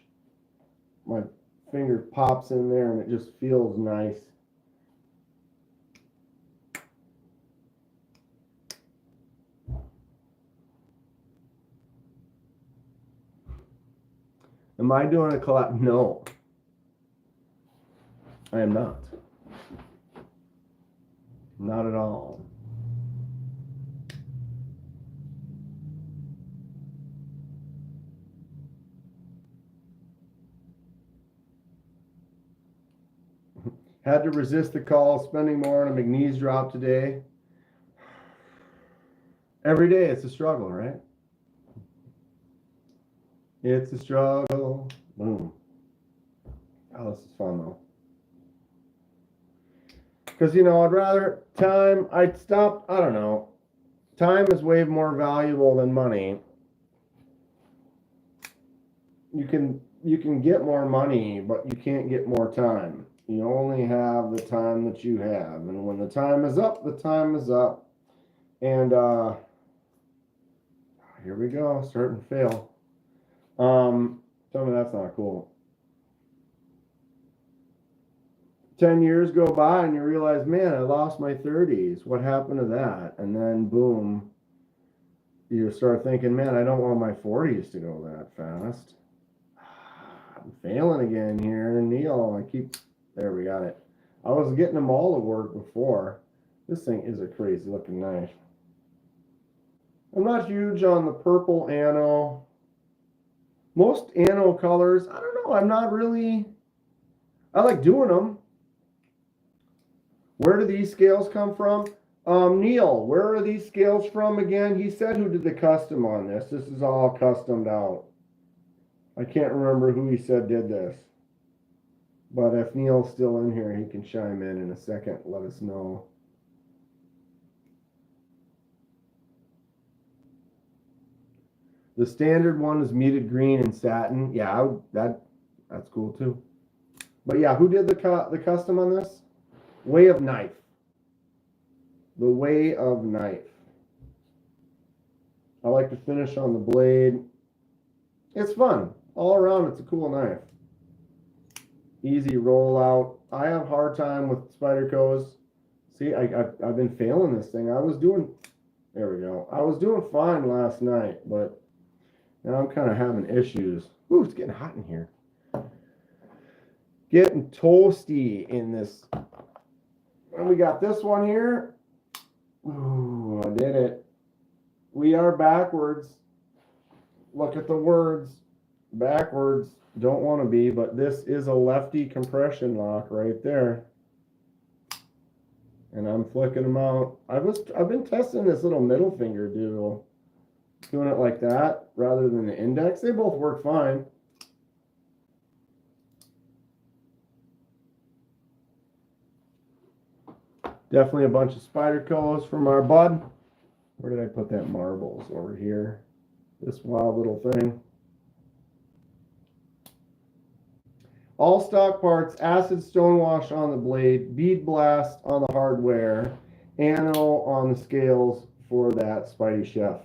My finger pops in there and it just feels nice. Am I doing a collab? No. I am not. Not at all. Had to resist the call, spending more on a McNeese drop today. Every day it's a struggle, right? It's a struggle. Boom. Oh, this is fun though. Because, you know, I'd rather I'd stop, I don't know. Time is way more valuable than money. You can get more money, but you can't get more time. You only have the time that you have. And when the time is up, the time is up. And here we go, start and fail. Tell me that's not cool. 10 years go by and you realize, man, I lost my 30s. What happened to that? And then boom, you start thinking, man, I don't want my 40s to go that fast. I'm failing again here. Neil, there we got it. I was getting them all to work before. This thing is a crazy looking knife. I'm not huge on the purple anno. Most anno colors, I don't know, I'm not really, I like doing them. Where do these scales come from? Neil, where are these scales from again? He said who did the custom on this. This is all customed out. I can't remember who he said did this. But if Neil's still in here, he can chime in a second. Let us know. The standard one is muted green and satin. Yeah, that's cool too. But yeah, who did the custom on this? Way of Knife. The Way of Knife. I like to finish on the blade. It's fun. All around, it's a cool knife. Easy rollout. I have a hard time with Spyderco's. See, I've been failing this thing. There we go. I was doing fine last night, but Now I'm kind of having issues. Ooh, it's getting hot in here. Getting toasty in this. And we got this one here. Ooh, I did it. We are backwards. Look at the words. Backwards. Don't want to be, but this is a lefty compression lock right there. And I'm flicking them out. I've been testing this little middle finger deal. Doing it like that rather than the index. They both work fine. Definitely a bunch of Spydercos from our bud. Where did I put that marbles? Over here. This wild little thing. All stock parts, acid stonewash on the blade, bead blast on the hardware, ano on the scales for that Spidey Chef.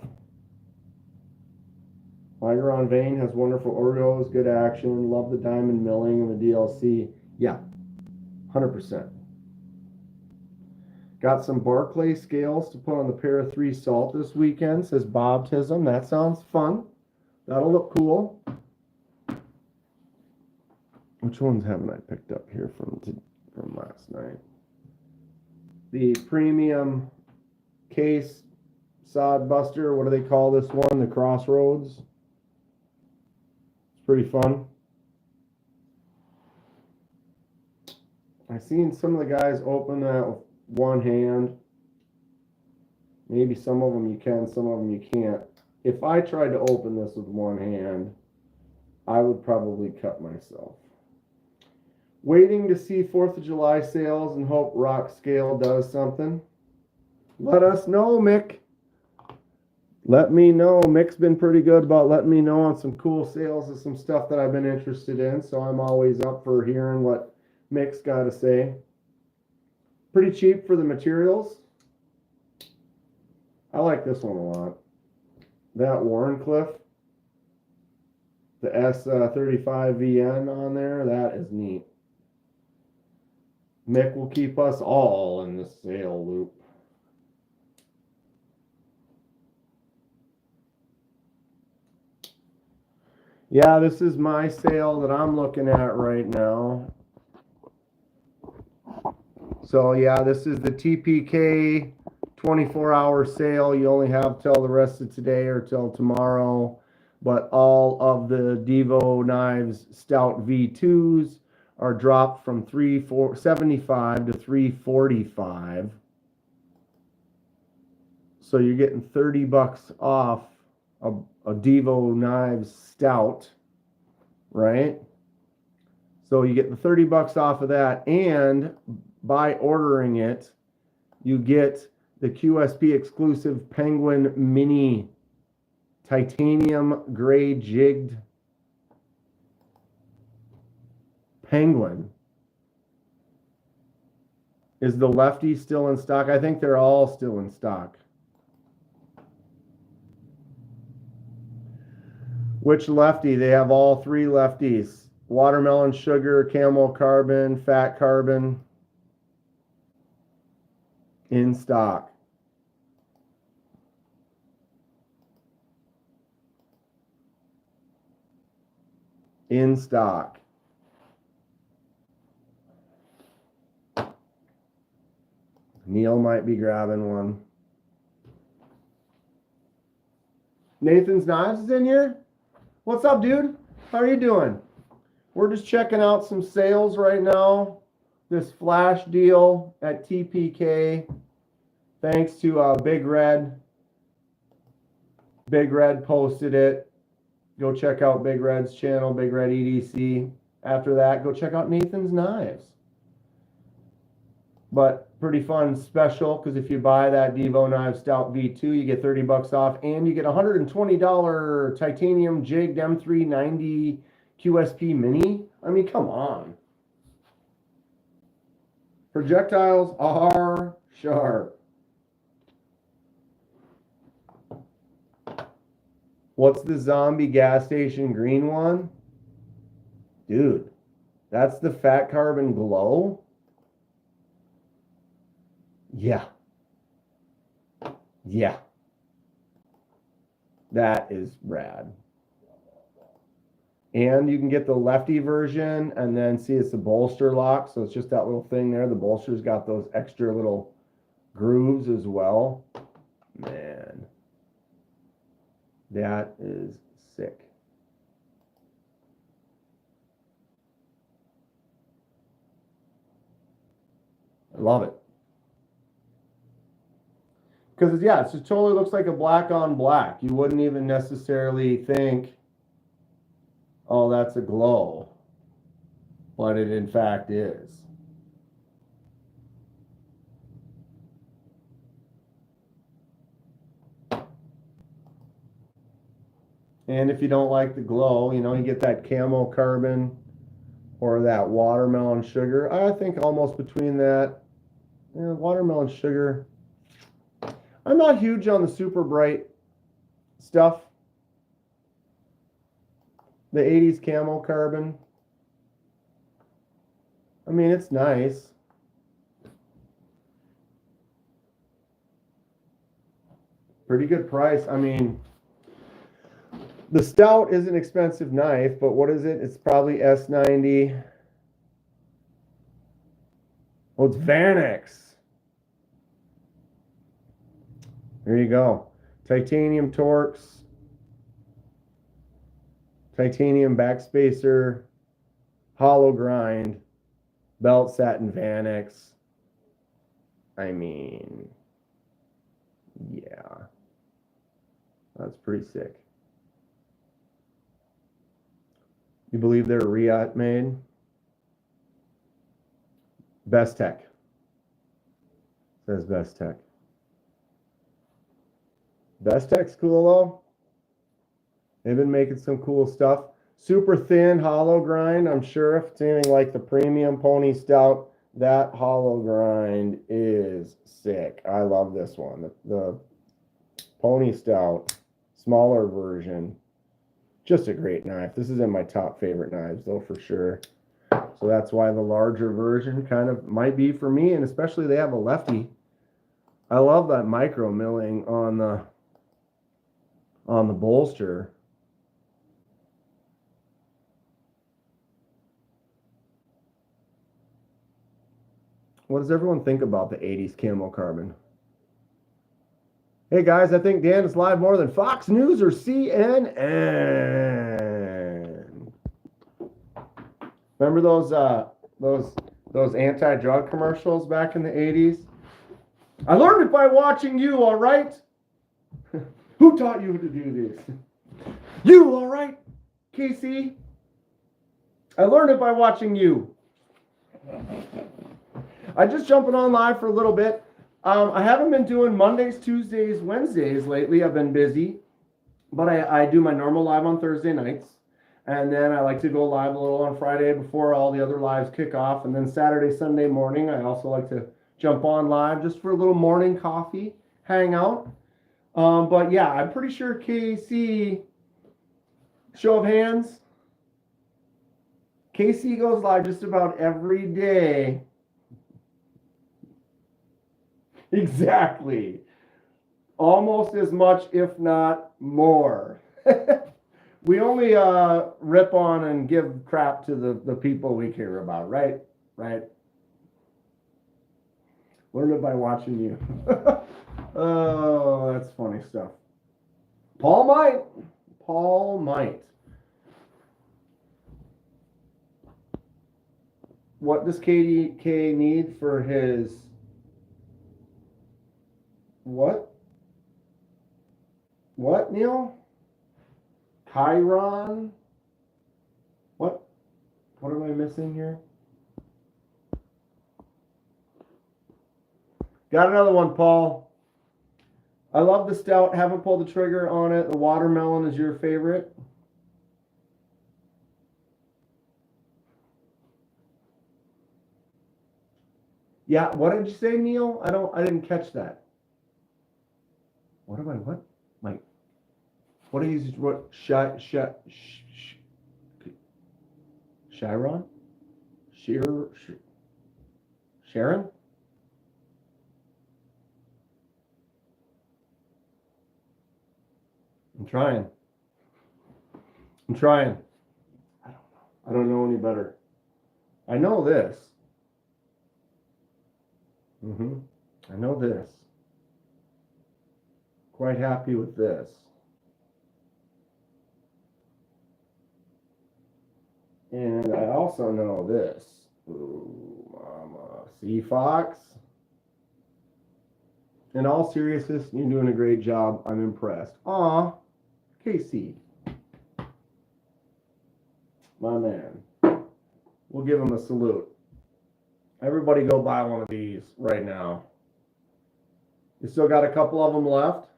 Miguron vein has wonderful Oreos, good action, love the diamond milling and the DLC. Yeah, 100%. Got some Barclay scales to put on the Para 3 salt this weekend, says Bob Tism. That sounds fun. That'll look cool. Which ones haven't I picked up here from last night? The premium case sod buster. What do they call this one? The Crossroads. It's pretty fun. I've seen some of the guys open that with one hand. Maybe some of them you can, some of them you can't. If I tried to open this with one hand, I would probably cut myself. Waiting to see 4th of July sales and hope Rock Scale does something. Let us know, Mick. Let me know. Mick's been pretty good about letting me know on some cool sales of some stuff that I've been interested in, so I'm always up for hearing what Mick's got to say. Pretty cheap for the materials. I like this one a lot. That Warncliffe, the S35VN on there, that is neat. Mick will keep us all in the sale loop. Yeah, this is my sale that I'm looking at right now. So yeah, this is the TPK 24-hour sale. You only have till the rest of today or till tomorrow. But all of the Devo Knives Stout V2s are dropped from $375 to $345. So you're getting $30 off a Devo Knives Stout, right? So you get the $30 off of that, and by ordering it, you get the QSP exclusive Penguin Mini titanium gray jigged Penguin. Is the lefty still in stock? I think they're all still in stock. Which lefty? They have all three lefties. Watermelon sugar, camel carbon, fat carbon. In stock. In stock. Neil might be grabbing one. Nathan's Knives is in here? What's up, dude? How are you doing? We're just checking out some sales right now. This flash deal at TPK. Thanks to Big Red. Big Red posted it. Go check out Big Red's channel, Big Red EDC. After that, go check out Nathan's Knives. But pretty fun special, because if you buy that Devo Knives Stout V2, you get $30 off, and you get $120 titanium jigged M390 QSP Mini. I mean, come on. Projectiles are sharp. What's the zombie gas station green one? Dude, that's the fat carbon glow? Yeah. Yeah. That is rad. And you can get the lefty version, and then see it's the bolster lock. So it's just that little thing there. The bolster's got those extra little grooves as well. Man, that is sick. I love it. Because, yeah, it just totally looks like a black on black. You wouldn't even necessarily think, oh, that's a glow. But it, in fact, is. And if you don't like the glow, you know, you get that camo carbon or that watermelon sugar. I think almost between that, watermelon sugar. I'm not huge on the super bright stuff. The 80s camo carbon. I mean, it's nice. Pretty good price. I mean, the stout is an expensive knife, but what is it? It's probably S90. Oh, it's Vanex. There you go. Titanium Torx. Titanium backspacer. Hollow grind. Belt satin Vanex. I mean, yeah. That's pretty sick. You believe they're Riot made? Best Tech. Says Best Tech. Best Tech's cool though. They've been making some cool stuff. Super thin hollow grind. I'm sure if it's anything like the premium Pony Stout, that hollow grind is sick. I love this one. The Pony Stout, smaller version. Just a great knife. This is in my top favorite knives though, for sure. So that's why the larger version kind of might be for me, and especially they have a lefty. I love that micro milling on the bolster. What does everyone think about the 80s camo carbon? Hey guys, I think Dan is live more than Fox News or CNN. Remember those anti-drug commercials back in the 80s? I learned it by watching you, all right? Who taught you to do this? You, all right, Casey? I learned it by watching you. I'm just jumping on live for a little bit. I haven't been doing Mondays, Tuesdays, Wednesdays lately. I've been busy. But I do my normal live on Thursday nights. And then I like to go live a little on Friday before all the other lives kick off. And then Saturday, Sunday morning, I also like to jump on live just for a little morning coffee hangout. But yeah, I'm pretty sure KC, show of hands, KC goes live just about every day. Exactly. Almost as much, if not more. We only rip on and give crap to the people we care about, right? Right. Learn it by watching you. Oh, that's funny stuff. Paul might. Paul might. What does KDK need for his... What? What, Neil? Chiron? What? What am I missing here? Got another one, Paul. I love the stout. Haven't pulled the trigger on it. The watermelon is your favorite. Yeah, what did you say, Neil? I didn't catch that. What am I, what? Like, what are you, what, Chiron? Sharon? I'm trying. I don't know any better. I know this. I know this. Quite happy with this. And I also know this. Ooh, mama. See, Fox? In all seriousness, you're doing a great job. I'm impressed. Aw, KC. My man. We'll give him a salute. Everybody go buy one of these right now. You still got a couple of them left?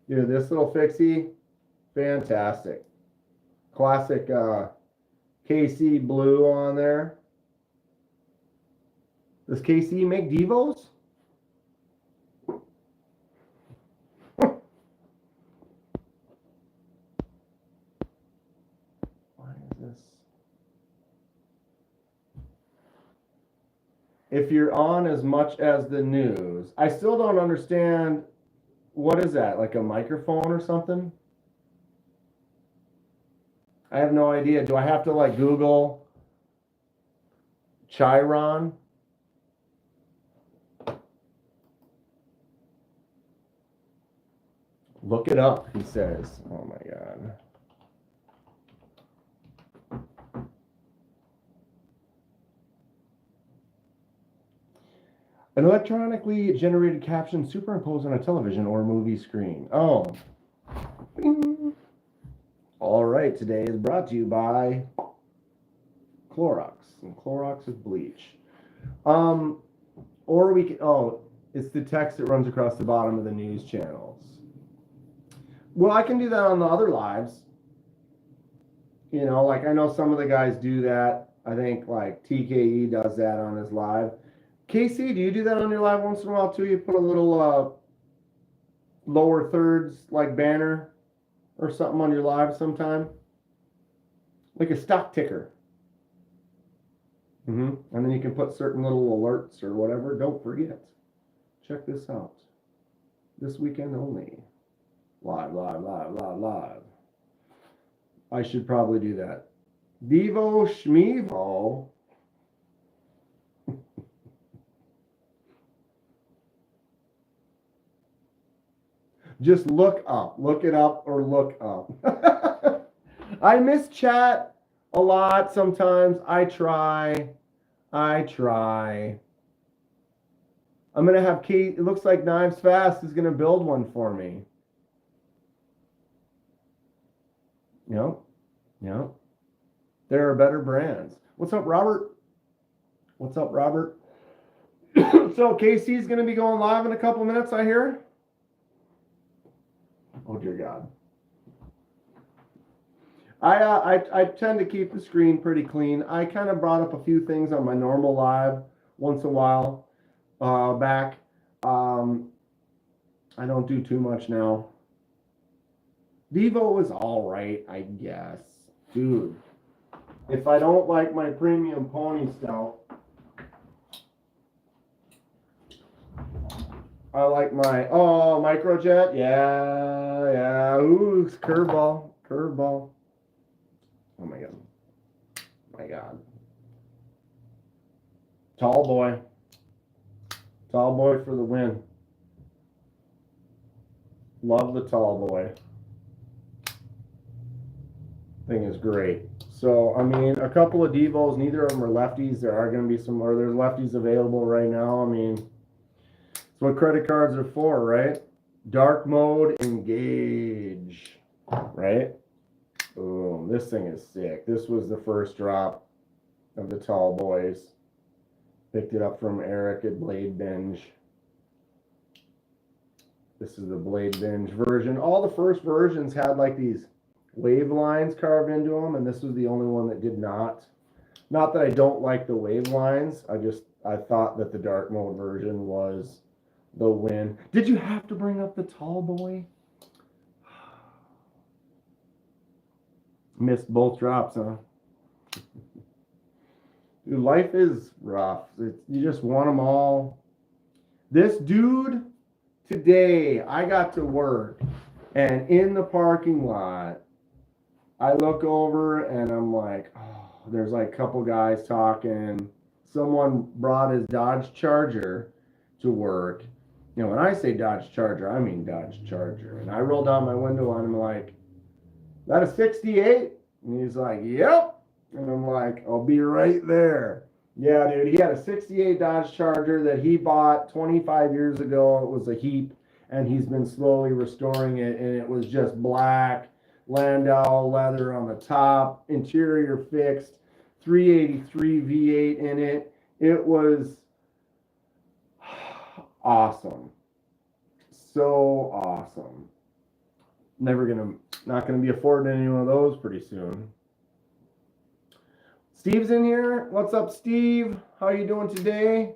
Dude, this little fixie, fantastic. Classic KC blue on there. Does KC make Devos? Why is this? If you're on as much as the news, I still don't understand. What is that? Like a microphone or something? I have no idea. Do I have to like Google Chiron? Look it up, he says. Oh my God. An electronically generated caption superimposed on a television or movie screen. Oh. Bing. All right, today is brought to you by Clorox. And Clorox is bleach. Or we can, oh, it's the text that runs across the bottom of the news channels. Well, I can do that on the other lives. You know, like I know some of the guys do that. I think like TKE does that on his live. Casey, do you do that on your live once in a while too? You put a little lower thirds like banner or something on your live sometime? Like a stock ticker. And then you can put certain little alerts or whatever. Don't forget. Check this out. This weekend only. Live. I should probably do that. Devo Schmevo. Just look up. Look it up or look up. I miss chat a lot sometimes. I try. I'm going to have Kate. It looks like Knives Fast is going to build one for me. Yep. There are better brands. What's up, Robert? So Casey's going to be going live in a couple minutes, I hear. Oh, dear God. I tend to keep the screen pretty clean. I kind of brought up a few things on my normal live once in a while back. I don't do too much now. Vivo is all right, I guess. Dude, if I don't like my premium pony stout, I like my, microjet. Yeah. Ooh, curveball. Oh my God. Tall boy for the win. Love the tall boy. Thing is great. So, I mean, a couple of Devos, neither of them are lefties. There are going to be some, or there's lefties available right now. I mean, it's what credit cards are for, right? Dark mode, engage, right? Boom, this thing is sick. This was the first drop of the tall boys. Picked it up from Eric at Blade Binge. This is the Blade Binge version. All the first versions had like these wave lines carved into them, and this was the only one that did not. Not that I don't like the wave lines. I thought that the dark mode version was the win. Did you have to bring up the tall boy? Missed both drops, huh? Dude, life is rough. You just want them all. This dude, today, I got to work, and in the parking lot, I look over and I'm like, oh, there's like a couple guys talking. Someone brought his Dodge Charger to work. You know, when I say Dodge Charger, I mean Dodge Charger. And I roll down my window and I'm like, that a 68? And he's like, yep. And I'm like, I'll be right there. Yeah, dude, he had a 68 Dodge Charger that he bought 25 years ago. It was a heap, and he's been slowly restoring it, and it was just black, Landau leather on the top, interior fixed, 383 V8 in it. It was awesome. So awesome. Not gonna be affording any one of those pretty soon. Steve's in here. What's up, Steve? How you doing today?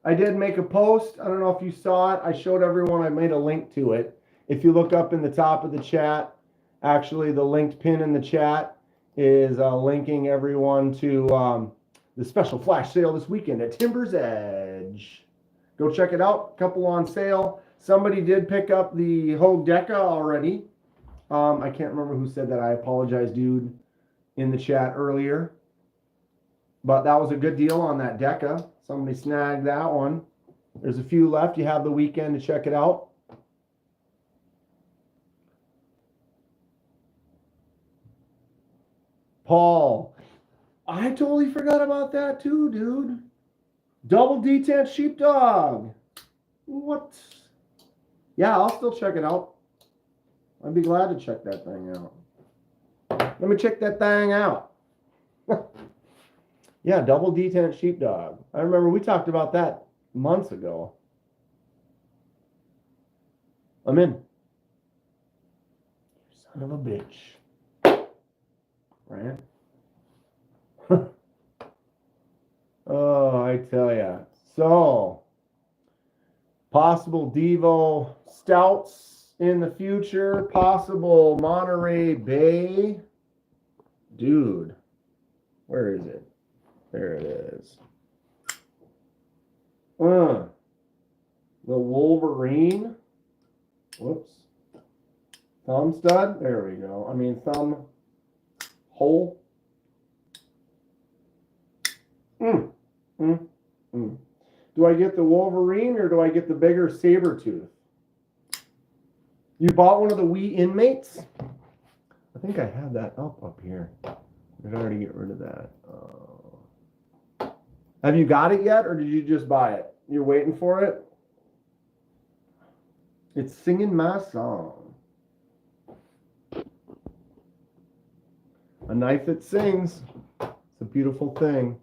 I did make a post. I don't know if you saw it. I showed everyone. I made a link to it. If you look up in the top of the chat, actually the linked pin in the chat is linking everyone to the special flash sale this weekend at Timber's Edge. Go check it out. A couple on sale. Somebody did pick up the Hogue Deca already. I can't remember who said that. I apologize, dude, in the chat earlier. But that was a good deal on that Deca. Somebody snagged that one. There's a few left. You have the weekend to check it out. Paul, I totally forgot about that too, dude. Double detent sheepdog. What? Yeah, I'll still check it out. I'd be glad to check that thing out. Let me check that thing out. Yeah, double detent sheepdog. I remember we talked about that months ago. I'm in. Son of a bitch. Right? Oh, I tell ya. So, possible Devo stouts in the future. Possible Monterey Bay. Dude, where is it? There it is. The Wolverine. Whoops. Thumb stud. There we go. I mean, thumb hole. Do I get the Wolverine or do I get the bigger saber tooth? You bought one of the Wii Inmates? I think I had that up here. Did I already get rid of that? Have you got it yet, or did you just buy it? You're waiting for it? It's singing my song. A knife that sings. It's a beautiful thing.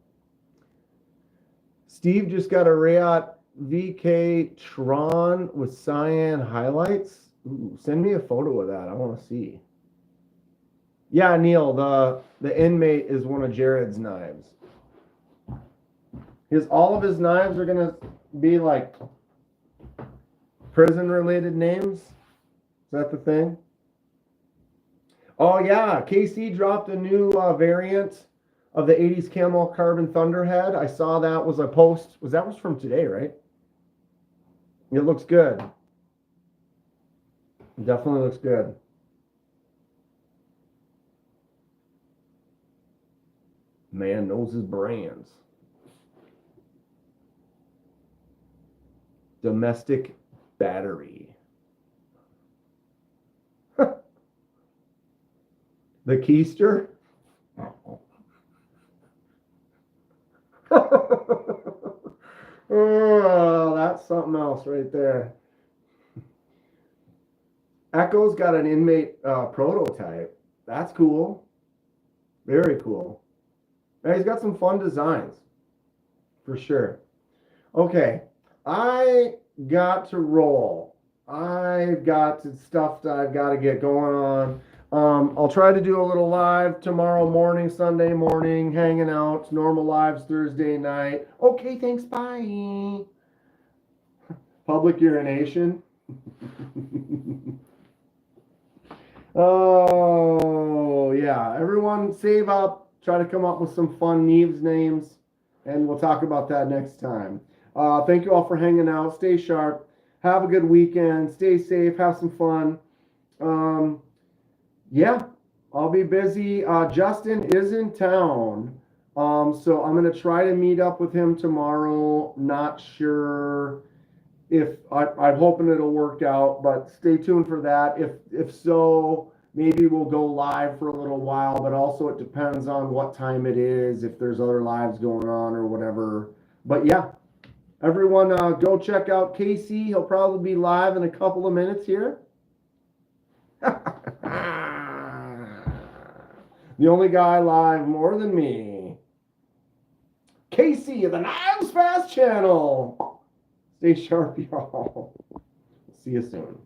Steve just got a Rayot VK Tron with cyan highlights. Ooh, send me a photo of that. I want to see. Yeah, Neil, the Inmate is one of Jared's knives. All of his knives are gonna be like prison-related names. Is that the thing? Oh yeah, KC dropped a new variant of the 80s Camel Carbon Thunderhead. I saw that was a post. That was from today, right? It looks good. It definitely looks good. Man knows his brands. Domestic battery. The keister. Oh, that's something else right there. Echo's got an Inmate prototype. That's cool. Very cool. Now he's got some fun designs. For sure. Okay. I got to roll. I've got stuff that I've got to get going on. I'll try to do a little live tomorrow morning, Sunday morning, hanging out. Normal lives Thursday night. Okay, thanks. Bye. Public urination. Oh, yeah. Everyone save up. Try to come up with some fun Neves names. And we'll talk about that next time. Thank you all for hanging out. Stay sharp. Have a good weekend. Stay safe. Have some fun. Yeah. I'll be busy. Justin is in town. So I'm going to try to meet up with him tomorrow. Not sure if I'm hoping it'll work out, but stay tuned for that. If so, maybe we'll go live for a little while, but also it depends on what time it is, if there's other lives going on or whatever. But yeah, everyone go check out Casey. He'll probably be live in a couple of minutes here. The only guy live more than me. Casey of the Knives Fast channel. Stay sharp, y'all. See you soon.